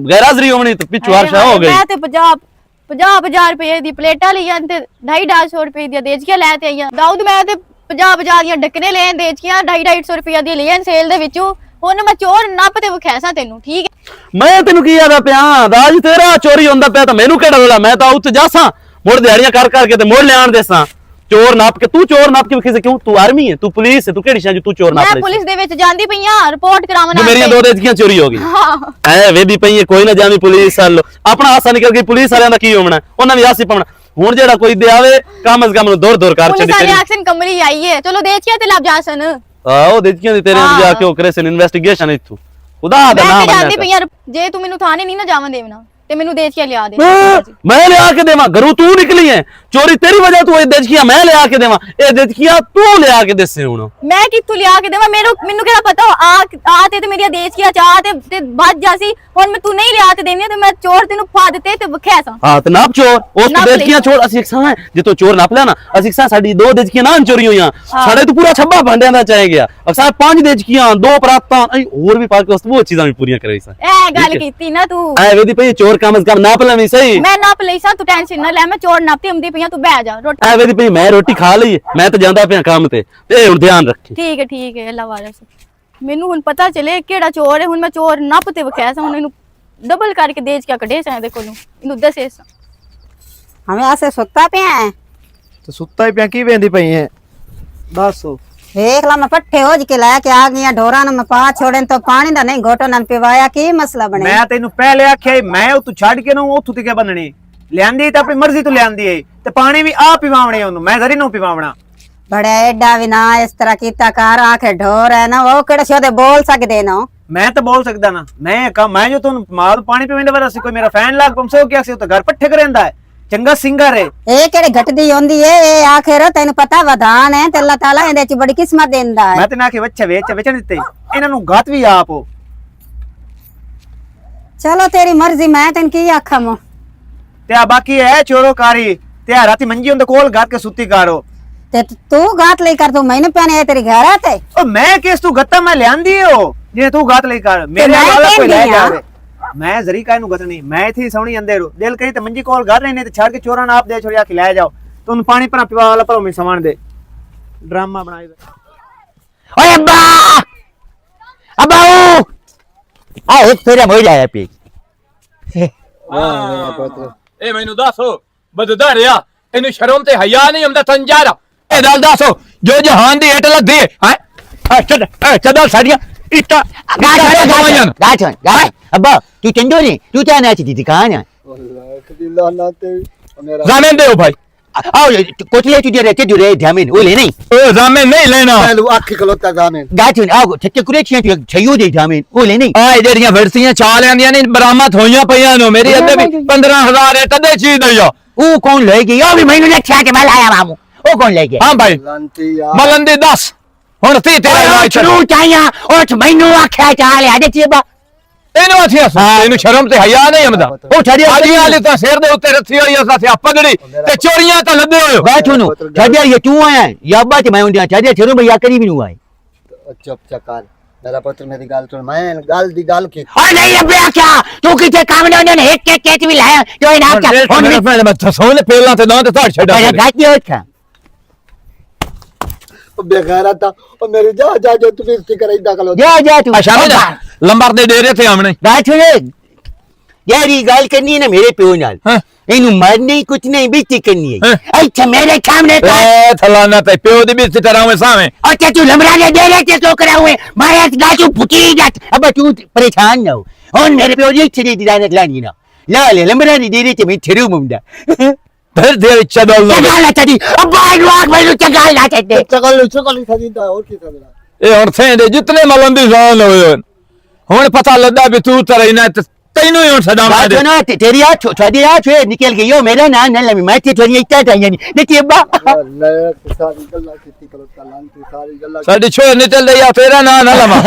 ਗੈਰਾਜ਼ਰੀ ਹੋਣੀ ਤੇ ਪਿੱਛੂ ਹਰਸ਼ਾ ਹੋ ਗਈ ਮੈਂ ਤੇ 50,000 ਰੁਪਏ ਦੀ ਪਲੇਟਾਂ ਲਈਆਂ ਤੇ 250 ਰੁਪਏ ਦੀਆਂ ਦੇਜਕੀਆਂ ਲੈ ਤੇ ਆਈਆਂ ਦਾਊਦ ਮੈਂ ਤੇ 50 ਦੀਆਂ ਡੱਕਨੇ ਲੈਣ ਦੇਜਕੀਆਂ 250 ਰੁਪਏ ਦੀ ਲੈਣ ਸੇਲ ਦੇ ਵਿੱਚੋਂ ਹੁਣ ਮੈਂ ਚੋਰ ਨੱਪ ਤੇ ਵਿਖਾਸਾਂ ਤੈਨੂੰ ਠੀਕ ਹੈ ਮੈਂ ਤੈਨੂੰ ਕੀ ਆਦਾ ਪਿਆ ਦਾਜ ਤੇਰਾ ਚੋਰੀ ਹੁੰਦਾ ਪਿਆ ਤਾਂ ਮੈਨੂੰ ਕਿਹੜਾ ਵੇਲਾ ਮੈਂ ਤਾਂ ਉੱਥੇ ਜਾਸਾਂ ਮੁੜ ਦਿਹਾੜੀਆਂ ਕਰ ਕਰਕੇ ਤੇ ਮੁੜ ਲਿਆਣ ਦੇਸਾਂ ਚੋਰ ਨੱਪ ਕੇ ਤੂੰ ਚੋਰ ਨੱਪ ਕੇ ਕਿਸੇ ਕਿਉਂ ਤੂੰ ਆਰਮੀ ਹੈ ਤੂੰ ਪੁਲਿਸ ਹੈ ਤੂੰ ਕਿਹੜੀ ਸ਼ਾਂ ਤੂੰ ਚੋਰ ਨੱਪ ਮੈਂ ਲੈ ਪੁਲਿਸ ਦੇ ਵਿੱਚ ਜਾਂਦੀ ਪਈਆਂ ਰਿਪੋਰਟ ਕਰਾਉਣ ਜੋ ਮੇਰੀਆਂ ਦੋ ਦੇਜਕੀਆਂ ਚੋਰੀ ਹੋ ਗਈ ਐ ਵੇਦੀ ਪਈ ਹੈ ਕੋਈ ਨਾ ਜਾਵੀਂ ਪੁਲਿਸ ਵਾਲ ਆਪਣਾ ਹਾਸਾ ਨਿਕਲ ਗਈ ਪੁਲਿਸ ਵਾਲਿਆਂ ਦਾ ਕੀ ਹੋਣਾ ਉਹਨਾਂ ਵੀ ਹਾਸੀ ਪਾਉਣਾ ਹੁਣ ਜਿਹੜਾ ਕੋਈ ਦੇ ਆਵੇ ਕੰਮ ਅਸ ਕੰਮ ਨੂੰ ਦੌੜ ਕਰ ਪੁਲਿਸ ਛੱਡੀ ਵਾਲੇ ਐਕਸ਼ਨ ਕਮਰੀ ਆਈ ਹੈ ਚਲੋ ਦੇਜਕੀਆਂ ਤੇ ਲੱਭ ਜਾਸਨ ਆਓ ਦੇਜਕੀਆਂ ਦੀ ਤੇਰੇ ਜਾ ਕੇ ਉਹ ਕਰੇ ਸਨ ਇਨਵੈਸਟੀਗੇਸ਼ਨ ਇੱਥੋਂ ਖੁਦਾ ਦਾ ਮੈਂ ਨਾਮ ਤੇ ਜਾਂਦੀ ਬੰਦਾ ਪਈਆਂ ਜੇ ਤੂੰ ਮੈਨੂੰ ਥਾਣੇ ਨਹੀਂ ਨਾ ਜਾਵਣ ਦੇਵਣਾ ਤੇ ਮੈਨੂੰ ਦੇਜਕੀਆਂ ਲਿਆ ਦੇ ਮੈਂ ਲਿਆ ਕੇ ਦੇਵਾਂ ਘਰੋਂ ਤੂੰ ਨਿਕਲੀ ਹੈ ਚੋਰੀ ਤੇਰੀ ਵਜ੍ਹਾ ਤੂੰ ਇਹ ਦੇਜਕੀਆਂ ਮੈਂ ਲਿਆ ਕੇ ਦੇਵਾਂ ਇਹ ਦੇਜਕੀਆਂ ਤੂੰ ਲਿਆ ਕੇ ਦੇਸੇ ਹੁਣ ਮੈਂ ਕਿੱਥੋਂ ਲਿਆ ਕੇ ਦੇਵਾਂ ਮੈਨੂੰ ਕਿਹੜਾ ਪਤਾ ਆ ਤੇ ਮੇਰੀਆਂ ਦੇਜਕੀਆਂ ਚਾਹ ਤੇ ਵੱਜ ਜਾਸੀ ਹੁਣ ਮੈਂ ਤੂੰ ਨਹੀਂ ਲਿਆ ਤੇ ਦੇਣੀ ਤੇ ਮੈਂ ਚੋਰ ਤੈਨੂੰ ਫਾ ਦਿੱਤੇ ਤੇ ਵਖਿਆ ਸਾਂ ਹਾਂ ਤੇ ਨਾਪ ਚੋਰ ਉਸ ਨਾਪ ਦੇਜਕੀਆਂ ਛੋੜ ਅਸੀਂ ਸਾਂ ਜੇ ਤੂੰ ਚੋਰ ਨਾਪ ਲਿਆ ਨਾ ਅਸੀਂ ਸਾਂ ਸਾਡੀ ਦੋ ਦੇਜਕੀਆਂ ਨਾ ਚੋਰੀ ਹੋਈਆਂ ਸਾਡੇ ਤੋਂ ਪੂਰਾ ਛੱਬਾ ਭਾਂਡਿਆਂ ਦਾ ਚਾਹੇ ਗਿਆ ਅਕਸਰ 5 ਦੇਜਕੀਆਂ 2 ਪਰਾਤਾਂ ਹੋਰ ਵੀ ਪਾ ਕੇ ਉਸ ਤੋਂ ਬਹੁਤ ਚੀਜ਼ਾਂ ਵੀ ਪੂਰੀਆਂ ਕਰਾਈ ਸਾਂ ਇਹ ਗੱਲ ਕੀਤੀ ਨਾ ਤੂੰ ਐ ਵੇਦੀ ਪਈ ਚੋਰ ਕੰਮ ਕੰਮ ਨਾਪ ਲੈਵੀਂ ਸਹੀ ਮੈਂ ਨਾਪ ਲਈ ਸਾਂ ਤੂੰ ਟੈਨਸ਼ਨ ਨਾ ਲੈ ਮੈਂ ਚੋਰ ਨਾਪਤੀ ਹੁੰਦੀ ਪਈਆਂ ਤੂੰ ਬਹਿ ਜਾ ਰੋਟੀ ਐ ਵੇਦੀ ਪਈ ਮੈਂ ਰੋਟੀ ਖਾ ਲਈ ਮੈਂ ਤਾਂ ਜਾਂਦਾ ਪਿਆ ਕੰਮ ਤੇ ਹੁਣ ਧਿਆਨ ਰੱਖੀ ਠੀਕ ਹੈ ਅੱਲਾ ਵਾਲਾ ਮੈਨੂੰ ਹੁਣ ਪਤਾ ਚੱਲੇ ਕਿਹੜਾ ਚੋਰ ਹੈ ਹੁਣ ਮੈਂ ਚੋਰ ਨੱਪ ਤੇ ਵਿਖਾਇਆ ਸਾਂ ਹੁਣ ਇਹਨੂੰ ਡਬਲ ਕਰਕੇ ਦੇਜ ਕੇ ਕੱਢੇ ਸਾਂ ਇਹਦੇ ਕੋਲੋਂ ਇਹਨੂੰ ਦੱਸੇ ਸਾਂ हमें ऐसे सुता पे हैं ਤੇ ਸੁੱਤਾ ਹੀ ਪਿਆ ਕੀ ਵੇਂਦੀ ਪਈ ਹੈ ਦੱਸ देख ला मैं पट्ठे हो के लेके आ गई ढोरा ने मैं पा छोड़े तो पानी दा नहीं घोटो ना पिवाया की मसला बने ਮੈਂ ਤੈਨੂੰ ਪਹਿਲੇ ਆਖਿਆ ਸੀ, ਮੈਂ ਉਹ ਤੂੰ ਛੱਡ ਕੇ ਨਾ ਉੱਥੋਂ ਤੇ ਕਿਆ ਬੰਨਣੀ ਲਿਆਂਦੀ ਤਾਂ ਆਪਣੀ ਮਰਜ਼ੀ ਤੋਂ ਲਿਆਂਦੀ ਹੈ ਤੇ ਪਾਣੀ ਵੀ ਆ ਪਿਵਾਉਣੇ ਉਹਨੂੰ ਮੈਂ ਜ਼ਰੀ ਨੂੰ ਪਿਵਾਉਣਾ बड़े एडा भी ना इस तरह कीता कार आखे ढोर है ना वो केड़े शोदे बोल सकदे ना ਮੈਂ ਤਾਂ ਬੋਲ ਸਕਦਾ ਨਾ ਮੈਂ ਜੋ ਤੁਹਾਨੂੰ ਮਾਲ ਪਾਣੀ ਪੀਵੇਂਦੇ ਵਾਲਾ ਸੀ ਕੋਈ ਮੇਰਾ ਫੈਨ ਲਾਗ ਪੰਸੋ ਕਿਹਾ ਸੀ ਉਹ ਤਾਂ ਘਰ ਪੱਠੇ ਕਰੇਂਦਾ ਹੈ ਚੰਗਾ ਸਿੰਗਰ ਹੈ ਇਹ ਕਿਹੜੇ ਘਟਦੀ ਹੁੰਦੀ ਏ ਇਹ ਆਖਿਰ ਤੈਨੂੰ ਪਤਾ ਵਧਾਨ ਹੈ ਤੇ ਅੱਲਾਹ ਤਾਲਾ ਇਹਦੇ ਚ ਬੜੀ ਕਿਸਮਤ ਦਿੰਦਾ ਹੈ ਮੈਂ ਤੇ ਨਾ ਕਿ ਬੱਚੇ ਵੇਚਣ ਦਿੱਤੇ ਇਹਨਾਂ ਨੂੰ ਗਾਤ ਵੀ ਆਪ ਹੋ ਚਲੋ ਤੇਰੀ ਮਰਜ਼ੀ ਮੈਂ ਤੈਨੂੰ ਕੀ ਆਖਾਂ ਮੋ ਤੇ ਆ ਬਾਕੀ ਹੈ ਚੋਰੋਕਾਰੀ ਤੇ ਆ ਰਾਤੀ ਮੰਜੀ ਉਹਦੇ ਕੋਲ ਗਾਤ ਕੇ ਸੁੱਤੀ ਕਰੋ ਤੇ ਤੂੰ ਗਾਤ ਲਈ ਕਰ ਤੂੰ ਮੈਨੂੰ ਪੈਣੇ ਤੇਰੀ ਘਰ ਆ ਤੇ ਉਹ ਮੈਂ ਕਿਸ ਤੂੰ ਗੱਤਾ ਮੈਂ ਲਿਆਂਦੀ ਹੋ ਜੇ ਤੂੰ ਗਾਤ ਲਈ ਕਰ ਮੇਰੇ ਮੈਂ ਵਾਲਾ ਕੋਈ ਲੈ ਕਹਿੰਦੀ ਆ। ਜਾਵੇ ਮੈਂ ਜ਼ਰੀ ਕਾਇ ਨੂੰ ਗਤਣੀ ਮੈਂ ਇਥੇ ਸੌਣੀ ਅੰਦਰ ਦਿਲ ਕਰੀ ਤੇ ਮੰਜੀ ਕੋਲ ਘਰ ਰਹਿਣੇ ਤੇ ਛੱਡ ਕੇ ਚੋਰਾਂ ਨਾਲ ਆਪ ਦੇ ਛੋੜਿਆ ਕੇ ਲੈ ਜਾਓ ਤੁਹਾਨੂੰ ਪਾਣੀ ਭਰਾ ਪਿਵਾ ਵਾਲਾ ਭਰੋ ਮੈਂ ਸਮਾਨ ਦੇ ਡਰਾਮਾ ਬਣਾਈ ओए अब्बा अब्बा आ एक फेरा हो जाए पे ਇਹ ਮੈਨੂੰ ਦੱਸੋ ਬਦਦਾ ਰਿਆ ਇਹਨੂੰ ਸ਼ਰਮ ਤੇ ਹਯਾ ਨਹੀਂ ਆਉਂਦਾ ਤੰਜਾਰਾ ਇਹ ਗੱਲ ਦੱਸੋ ਜੋ ਜਹਾਨ ਦੀ ਹੇਠ ਲੱਗੇ ਹੈ ਚੱਲ ਸਾਡੀਆਂ ਇੱਟਾਂ अब्बा तू चंदो नहीं तू क्या ना थी दुकान है ਜ਼ਾਮਨ ਦਿਓ ਭਾਈ आओ कोटले तुझे रहते जो रे जामिन वो ले नहीं ਉਹ ਜ਼ਾਮਨ ਨਹੀਂ ਲੈਣਾ ਮੈਨੂੰ ਅੱਖ ਖਲੋਤਾ ਜਾਵੇਂ गाचन आओ छक्के कुरे छिया छयो दे जामिन वो ले नहीं ਆ ਜਿਹੜੀਆਂ ਵਰਸੀਆਂ ਚਾਲ ਆਂਦੀਆਂ ਨੇ ਬਰਾਮਦ ਹੋਈਆਂ ਪਈਆਂ ਨੇ ਮੇਰੀ ਅੱਧੇ ਵੀ 15000 ਤਦੇ ਚੀਜ਼ ਦਈਓ वो कौन ले गई ओ भी मैंने ने छा के मैं लाया मामू वो कौन ले गया ਹਾਂ ਭਾਈ ਲਾਂਤੀ ਆ ਮਲੰਦੀ ਦੱਸ ਹੁਣ ਤੀ ਤੇਰਾ ਇਲਾਜ चलू चाहिए और मैनू आख्या चाल है दे चेबा ਇਹਨੂੰ ਆਥਿਆ ਇਹਨੂੰ ਸ਼ਰਮ ਤੇ ਹਯਾ ਨਹੀਂ ਆਉਂਦਾ ओ छड़िया ਆਲੀਆਂ ਵਾਲੀ ਤਾਂ ਸਿਰ ਦੇ ਉੱਤੇ ਰੱਖੀ ਹੋਈ ਅਸਾਂ ਸਿਆ ਪਗੜੀ ਤੇ ਚੋਰੀਆਂ ਤਾਂ ਲੱਦੇ ਹੋਏ बैठो नु छड़िया ये तू आया या अब्बा ते मैं उंदिया छड़िया छरू भैया करी भी नु आए ਚੁੱਪ ਚੱਕਾਰ ਮੇਰਾ ਪੁੱਤਰ ਮੇਰੀ ਗੱਲ ਸੁਣ ਮੈਂ ਗੱਲ ਦੀ ਗੱਲ ਕੀ और नहीं अबे क्या तू किथे काम ने ने एक एक भी लाया जो इनाम क्या ਮੈਂ ਥਸੋਂ ਨੇ ਪਹਿਲਾਂ ਤੇ ਨਾ ਤੇ ਧੜ ਛੱਡਾ गाची हो था बेगैरत था और मेरी जा जा जो तू बेइज्जती कराइदा कलो जा जा तू लंबर दे डेरे थे हमने बात सुने यार ये गल करनी है ना मेरे प्यो नाल हाँ। इन्हू मरनी कुछ नहीं बेइज्जती करनी है हाँ। अच्छा मेरे सामने कर ए थलाना ते प्यो दी बेइज्जती करावे सामे अच्छा तू लमरा के दे रहे थे तो करा हुए माया गाजू फुटी जात अब तू परेशान ना हो और मेरे प्यो जी छड़ी दिलाने लानी ना ला ले लमरा नहीं दे रहे थे मैं छरू मुंडा फिर दे चदल चगाला चडी अब बाहर वाक में चगाला चडे चकल खदींदा और की खदरा ए और थे दे जितने मलंदी जान होए हुन पता लगा भी तू तरह ना तैनू ही हुन सदा मार दे ना तेरी आ छोड़ी आ छे निकल गई हो मेरा ना न लमी मैं थोड़ी इतना था यानी देखिए बा ले सारी गल्ला किती करो लांती सारी गल्ला साडी छोर निकल रही तेरा ना ना लमा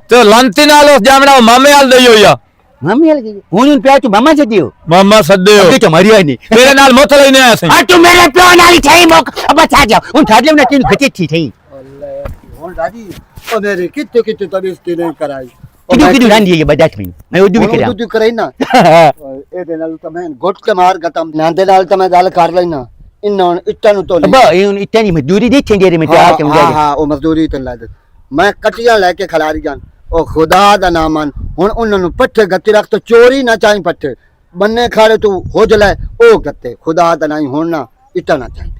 तो लंती नाल जामड़ा मामे हाल दई होया मम्मी हल गई हुन पे तू मामा से दियो मामा सदे हो तो मरिया नहीं तेरे नाल मोथ लेने आया सही आ तू मेरे प्यो नाली छई मोक अब छा जा उन ठाडले ना तीन खचे थी थई अल्लाह हुन दादी ओ मेरे किते तो बेइज्जती नहीं कराई किदू रांदी ये बदात में मैं उदू भी करा तू कराई ना ए दे नाल तो मैं गोट के मार गतम नांदे नाल तो मैं गल कर लेना इन इट्टा नु तो अब ये इतनी मजदूरी दे छेंगे में जा के मुझे हां ओ मजदूरी तो ला दे मैं कटिया लेके खलारी जान ओ खुदा दा नाम मन हुन उन्हां पट्ठे गत्ती रख तो चोरी ना चाही पट्ठे बन्ने खाड़े तू हो जले ओ गत्ते खुदा दा नहीं हुन ना इट्टा ना चाही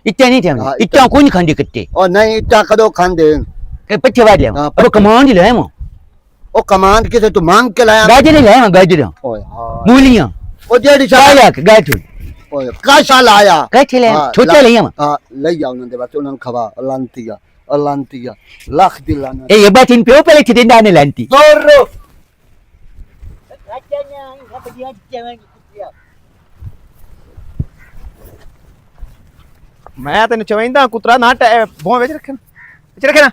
इतना नहीं था इतना कोई नहीं खांदे कट्टे और नहीं इट्टा कदो खांदे के पट्टे वाद ले अब कमांड ले मो ओ कमांड किसे तू मांग के लाया गाजर ले गाजर ओए हां मूलियां ओ जेडी साया गाजर ओए का साल आया कैसे ले छोटा ले हम हां ले जाओ उन्हां दे बस उन्हां खवा लांतिया लाख दिलाना ए ये बात इन पे पहले छिंदा ने लांती जोरो मैं तेन चवेंदा कुतरा ना भों विच रखे ना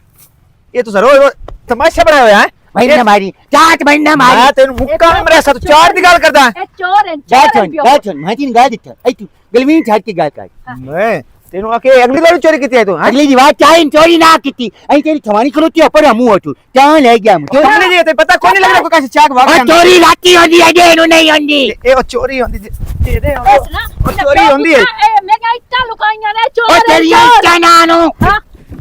ये तो जरो तमाशा बनाया होया है महीना मारी चाट महीना मारी मैं तेन मुक्का में मेरे साथ चार दी गल करदा ए चोर है गाय सुन मैं तीन गाय दिता ए तू गलवी छाट के गाय का मैं तेनु आके अगली बार चोरी की है तू अगली दी बात चाहे चोरी ना कीती आई तेरी थवानी खलोती ऊपर मुंह तू क्या ले गया मुझे हमने जी ते पता कोई नहीं लग रहा कोई कैसे चाक भाग और चोरी लाती होती है जे नहीं होती ए ओ चोरी होंदी दे दे ना ओ चोरी होंदी है ए मैं क्या इट्टा लुकाईया ने चोर और तेरी क्या नानो हां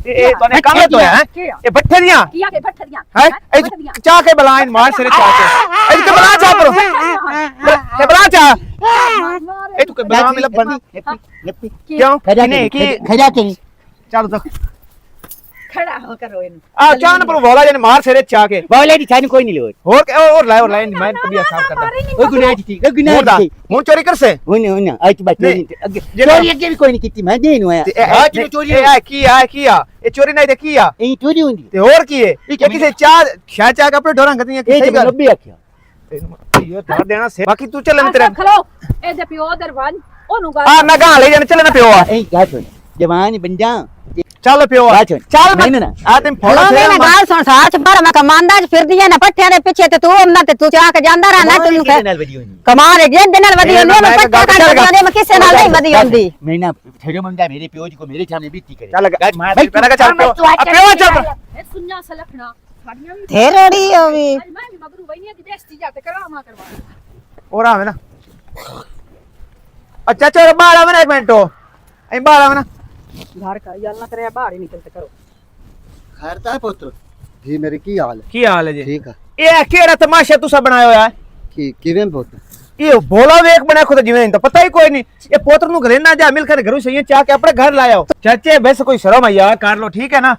ए तने काम तो है ए भट्ठे दियां किया के भट्ठरियां है ए चा के बलाइन मार सिरे चा के ए तो बला चा करो ए बला चा ए तू के बला में बंदी क्यों नहीं कि खजा के चलो तो खड़ा हो करो इन आ चान पर बोला जने मार सिरे चा के बोले दी छानी कोई नहीं ले और लाए मैं तबिया साफ करता ओ गुनाह थी गुनाह थी मुंह चोरी कर से होने आज बात चोरी अगे भी कोई नहीं कीती मैं देनु है आज चोरी है किया ये चोरी नहीं देखी या ए चोरी होंदी ते और की है ये किसे चार खा चा के अपने ढोरा गतियां ए सही तो कर रब्बी आख्या ये धर देना से बाकी तू चल तेरे खलो ए दे पियो दरवान ओनु गा आ मैं गा ले जाने चल ना पियो ए क्या सुन जवान बंदा चल पियो चल नहीं ना आ तुम फोड़ा लो से मैंने गाल सुन साच पर मैं कमांदा फिर दिया ना पट्ठे दे पीछे ते तू हमना ते तू चाह के जांदा रहा ना तू कमाल जे दिन वदी होंदी मैं पट्ठा का जाने में किसे नाल नहीं वदी होंदी मैं ना ठेड़ो मंगा मेरे पियो जी को मेरे सामने बीती करे चल मैं पहले का चल पियो चल ए सुन्ना सलखना साड़ियां भी थेरोड़ी होवी मैं भी मगरू बनिया की बेइज्जती जाते करा मा करवा और आवे ना अच्छा चल बाहर आवे ना एक मिनट ए बाहर आवे ना घर का याल ना करे बाहर ही निकलते करो खैर ता पुत्र जी मेरी की हाल है की हाल है जी ठीक है ये केड़ा तमाशा तुसा बनायो है की किवें पुत्र ये भोला वेख बना खुद जिवें तो पता ही कोई नहीं ये पोत्र नु घरे ना जा मिलकर घरों से चाह के अपने घर लाया चाचे बस कोई शर्म है यार कर लो ठीक है ना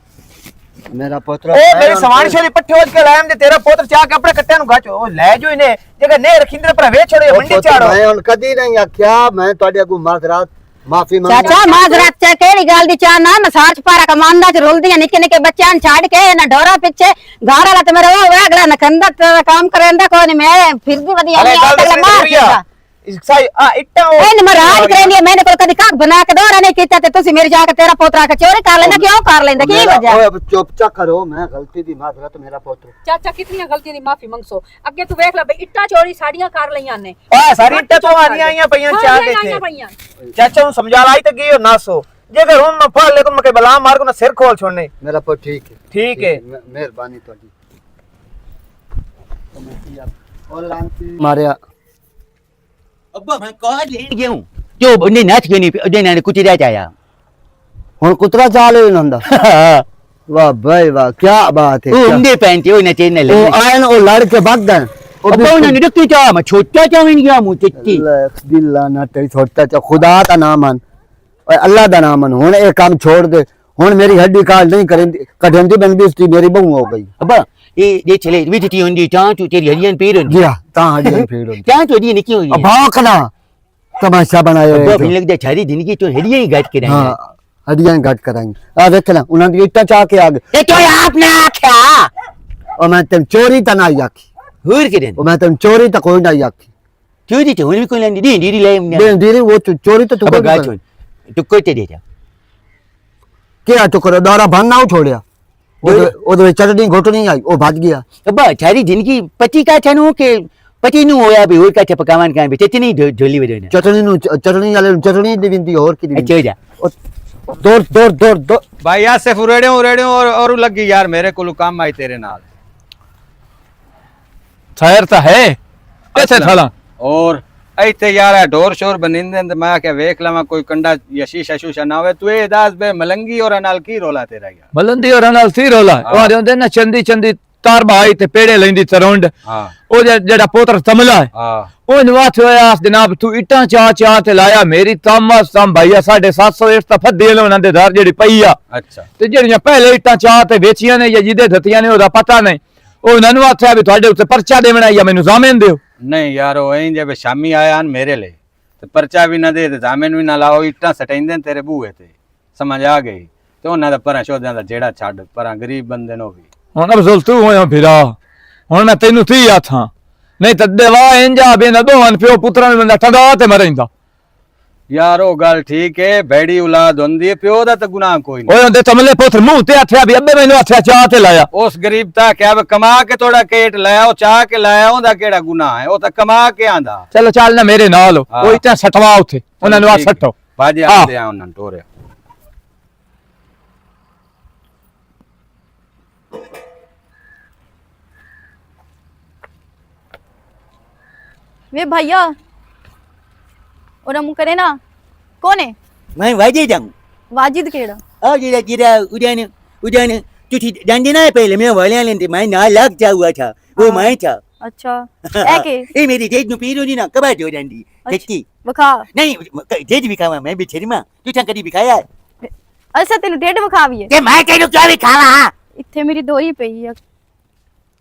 मेरा पुत्र ओ मेरी सवानी छोरी पट्टे होज के लायम जे तेरा पोत्र चाह के अपने कट्टे नु गाचो ओ ले जो इने जगह ने रखिंदर पर वे छोड़े मंडी चाड़ो मैं उन कदी नहीं आख्या मैं तोड़े अगू माजरात माफी मांग चाचा माजरात चे केड़ी गाल दी चा ना मैं साच पारा कमांदा च रोल दिया निके निके बच्चां छाड़ के ना डोरा पीछे घर वाला ते मेरे वो अगला न कंदा तेरा काम करेंदा कोई नहीं मैं फिर भी वदी अरे गल अगला मार भैया सही आ इट्टा ओ ए महाराज करेंदी मैंने कोई कदी काक बना के डोरा नहीं कीता ते तुसी मेरी जाके तेरा पोतरा के चोरी कर लेना क्यों कर लेंदा की वजह ओए अब चुपचाप करो मैं गलती दी माजरात मेरा पुत्र चाचा कितनी गलतियां दी माफी मंगसो अगे तू देख ले भाई इट्टा चोरी साड़ियां कर लईयां ने आ सारी इट्टा तो आनी आईया पईयां चाह के थे चाचा नु समझा लाई तो गई ना सो जे घर हम न फड़ ले तो मके बला मार को ना सिर खोल छोड़ने मेरा पुत्र ठीक है मेहरबानी तोड़ी और लांती मारिया अब्बा मैं कह ले गया हूं जो ने नाच के नहीं ने कुछ रह जाया ਹੁਣ ਕੁਤਰਾ ਚਾਲ ਹੀ ਹੁੰਦਾ ਵਾਹ ਭਾਈ ਵਾਹ ਕੀ ਬਾਤ ਹੈ ਉਹ ਹੁੰਦੇ ਪੈਂਦੇ ਉਹ ਨਚੇ ਨੇ ਉਹ ਆਇਨ ਉਹ ਲੜ ਕੇ ਭੱਗ ਗਏ ਉਹ ਉਹਨਾਂ ਨੇ ਰੱਖੀ ਚਾ ਮੈਂ ਛੋਟਾ ਚਾਵੇਂ ਨਹੀਂ ਗਿਆ ਮੂੰ ਚੱਟੀ दिल्ला ना तेरी छोटा चा खुदा का नाम मन और अल्लाह का नाम मन हुन ये काम छोड़ दे हुन मेरी हड्डी काल नहीं करेंदी कढेंदी बन भी मेरी बहू हो गई अब्बा ये चले विधि होंदी चां तू तेरी हरियन पीर होंदी जी हां ता हड्डी फेड़ होंदी चां तू दी निकी होई भौंकना तमाशा बनाया अब्बा फिर लगदा सारी जिंदगी तो हरियन ही गट के रही हां हड्डियां घट कराएंगे आ देख ना उन्हां दी इट्टा चा के आ गए ए तो आपने आख्या और मैं तेन चोरी ता ना आखी होर के और मैं तेन चोरी ता कोई ना आखी चोरी तो हुन भी कोई लेंदी दी ले दे दीदी वो चोरी तो तू अब गाछ तू कोते दे जा क्या टुकड़ा दौरा भरना छोड़िया ओदे चटनी घोटनी आई ओ भाग गया अब्बा सारी जिंदगी पति का छनु के पति नु होया भी होर का पकावन का भी चटनी झोली में देना चटनी वाले चटनी दिविंदी और की अच्छा जा दौड़ दौड़ दौड़ दौड़ भाई यार सिर्फ उरेड़ियों और लगी यार मेरे को काम आई तेरे नाल खैर तो है कैसे थला और ऐते यार ढोर शोर बनिंदे ते मैं क्या वेख लवा कोई कंडा यशीशा शूशा ना होवे तू ए दास बे मलंगी और अनाल की रोला तेरा यार मलंदी और अनाल सी रोला और होंदे ना चंदी चंदी तार भाई ते पेड़े लेंदी तरौंड हां ओ जेड़ा पोतर तमला है हां ओ नवाथ होया जनाब तू इटा चा ते लाया मेरी तामस ताम भैया 750 इट ता फद्दे लोना दे धार जेड़ी पई आ अच्छा ते जेड़ियां पहले इटा चा ते बेचियां ने या जिदे धतियां ने ओदा पता नहीं ओ ननु आख्या भी ਤੁਹਾਡੇ ਉੱਤੇ ਪਰਚਾ ਦੇਵਣਾ या ਮੈਨੂੰ ਜ਼ਾਮਨ ਦਿਓ नहीं यार वो ऐं जब शामी आया मेरे ले तो पर्चा भी ना दे ते जामिन भी ना लाओ इट्टा सटाइंदे तेरे बूहे ते समझ आ गई तो उन्हां दा परा शोधां दा जेड़ा छੱਡ परा गरीब बंदे नो भी ਹੁਣ ਅਫਜ਼ਲ ਤੂੰ ਹੋਇਆ ਫਿਰਾ ਹੁਣ ਮੈਂ ਤੈਨੂੰ ਤੀ ਆਥਾਂ ਨਹੀਂ ਤਾਂ ਦੇਵਾ ਇੰਜਾ ਬੇਨਾ ਦੋਹਾਂ ਪਿਓ ਪੁੱਤਰਾਂ ਨੂੰ ਬੰਦਾ ਠੰਡਾ ਤੇ ਮਰੈਂਦਾ यार वो गल ठीक है बेड़ी औलाद होंदी है प्यो दा तो गुनाह कोई नहीं ਓਏ ਹੁੰਦੇ ਤਮਲੇ ਪੁੱਤਰ ਮੂੰਹ ਤੇ ਆਥਿਆ ਵੀ ਅੱਬੇ ਮੈਨੂੰ ਆਥਿਆ ਚਾਹ ਤੇ ਲਾਇਆ उस गरीब ता क्या वे कमा के थोड़ा केट लाया वो चाह के लाया ओदा केड़ा गुनाह है वो तो कमा के आंदा ਚਲੋ ਚੱਲ ਨਾ ਮੇਰੇ ਨਾਲ ਹਾਂ। ਉਹ ਇਤਾਂ ਸਟਵਾ ਉੱਥੇ ਉਹਨਾਂ ਨੂੰ ਆ ਸੱਟੋ बाजे हाँ। आंदे आ उन्हां टोरे वे भैया और मुंह करे ना कौन है मैं वाजे जाऊं वाजिद केड़ा आ जेड़ा उड़ान तुझी डंडे ना पहले मैं वाले लेंदे मैं ना लग जा हुआ था वो मैं था अच्छा है के ए मेरी जेज नु पीरो नी ना कबा जो डंडी देखी बखा नहीं जेज भी खावा मैं भी छरीमा तू ता कदी भी खाया अच्छा तेन डेढ़ बखावी है ते मैं तेनु क्या भी खावा इत्थे मेरी दोरी पई है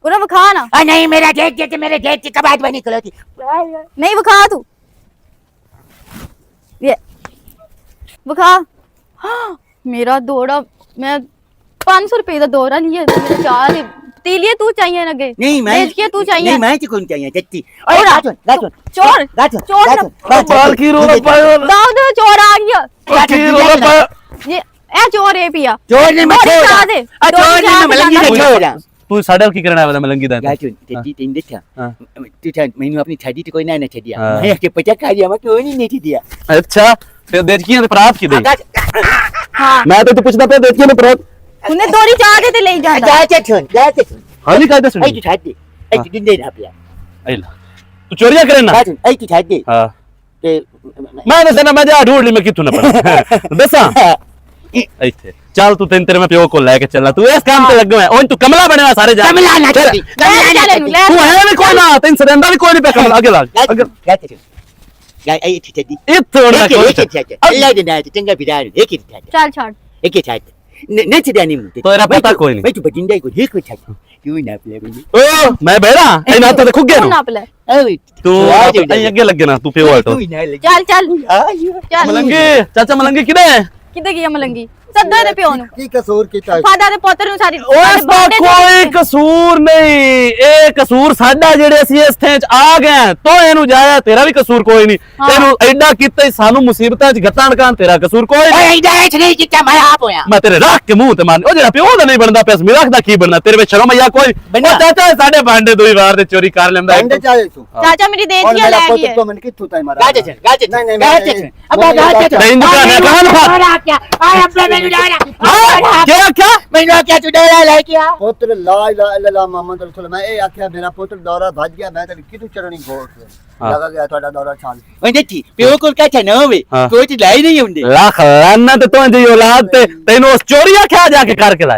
उरा बखा ना आ नहीं मेरा जेज मेरे जेज की कबात बनी खलोती नहीं बखा तू ये बखा हाँ, मेरा दौड़ा मैं 500 रुपए का दौरा लिया मेरे चार तीलिए तू चाहिए ना गे नहीं मैं बेच के तू चाहिए नहीं मैं कौन चाहिए जत्ती और चोर चोर बाल की रोला पायो दाऊद चोर आ गया की रोला पायो ये ए चोर है पिया चोर ने मैं दौड़ी चाह दे चोर ने मैं मलंगी दे छोड़ा तू साडे की करना है मलंगी दा गाचो तेरी तीन देखा हाँ। तू था मैंने अपनी छाती तो कोई ना न छदिया हाँ। मैं के पचा खा लिया मैं क्यों नहीं दिया अच्छा फिर देखिए ने प्राप्त की दे हां मैं तो पूछदा पे देखिए ने प्राप्त उन्हें दौड़ी चाह दे ते ले जाता गाचे सुन हाली कायदा सुन आई तू छाती आई तू दिन ना पिया आइला तू चोरिया करे ना गाचो आई तू छाती हां ते मैं दसना मैं जा ढूंढ ली मैं किथु ना पड़ा दसा ਇੱਥੇ ਚੱਲ ਤੂੰ तेरे मैं प्यो को लेके चलना तू इस काम पे लग गया ओन तू कमला बनेगा सारे जा कमला ना छदी तू है भी कोई ना तेन सरेंदा भी कोई नहीं पे कमला आगे लाग आगे गाचे सुन गाय आई थी छदी इत्थे उड़ना कोई अल्लाह दे ना चंगा बिदार एक ही छाती चल छोड़ एक ही छाती न छदा नहीं मुझे तो तेरा पता कोई नहीं मैं तू बजिंदा को एक छाती क्यों ना प्ले बनी ओ मैं बेड़ा ए ना तो खुग गया ना पले तू आगे लग गया ना तू पे ऑटो चल चल चल मलंगी चाचा मलंगी किधर है किधर गया मलंगी सदा दे पियो नु की कसूर कीता फादा दे पोतर नु सारी उसका कोई कसूर नहीं ए कसूर साडा जेड़े ਅਸੀਂ ਇਸ ਥਾਂ 'ਚ ਆ ਗਏ ਤੋ ਇਹਨੂੰ ਜਾਇਆ ਤੇਰਾ ਵੀ ਕਸੂਰ ਕੋਈ ਨਹੀਂ ਤੈਨੂੰ ਐਡਾ ਕੀਤਾ ਸਾਨੂੰ ਮੁਸੀਬਤਾਂ 'ਚ ਗਤਾਂ ਅਣਕਾਂ ਤੇਰਾ ਕਸੂਰ ਕੋਈ ਨਹੀਂ ਓਏ ਇਹਦਾ ਇਹ ਨਹੀਂ ਕੀਤਾ ਮੈਂ ਆਪ ਹੋਇਆ ਮੈਂ ਤੇਰੇ ਰੱਖ ਕੇ ਮੂੰਹ ਤੇ ਮਾਰਨੀ ਉਹ ਜਿਹੜਾ ਪਿਓ ਦਾ ਨਹੀਂ ਬਣਦਾ ਪਿਆ ਮੇਰਾ ਰੱਖਦਾ ਕੀ ਬਣਨਾ ਤੇਰੇ ਵਿੱਚ ਸ਼ਰਮ ਆਇਆ ਕੋਈ ਉਹ ਚਾਚਾ ਸਾਡੇ ਭਾਂਡੇ ਦੋ ਹੀ ਵਾਰ ਦੇ ਚੋਰੀ ਕਰ ਲੈਂਦਾ अंडे चाहे तू चाचा मेरी दे दिया ले गई है तो मन किथु ताई मारा गाचे नहीं नहीं अब गाचे नहीं दुकान है कहां और आप क्या आए अपने ਮੈਨੂੰ ਡਰਾ ਕੀ ਆਖਿਆ ਮੈਨੂੰ ਆਖਿਆ ਤੂੰ ਡਰਾ ਲੈ ਕੇ ਆ ਪੁੱਤਰ ਲਾ ਇਲਾਹਾ ਇल्लल्लाह ਮੁਹੰਮਦ ਰਸੂਲ ਮੈਂ ਇਹ ਆਖਿਆ ਮੇਰਾ ਪੁੱਤਰ ਦੌਰਾ ਭੱਜ ਗਿਆ ਮੈਂ ਤੇ ਕਿਤੋਂ ਚੜਨੀ ਗੋਲ ਲਗਾ ਗਿਆ ਤੁਹਾਡਾ ਦੌਰਾ ਛਾਲ ਉਹ ਦੇਖੀ ਪਿਓ ਕੋਲ ਕਹਿ ਨਾ ਹੋਵੇ ਕੋਈ ਤੇ ਲੈ ਹੀ ਨਹੀਂ ਹੁੰਦੇ ਲੱਖ ਲਾਨਤ ਤੋਂ ਜੀ ਔਲਾਦ ਤੇ ਤੈਨੂੰ ਉਸ ਚੋਰੀ ਆਖਿਆ ਜਾ ਕੇ ਕਰਕੇ ਲੈ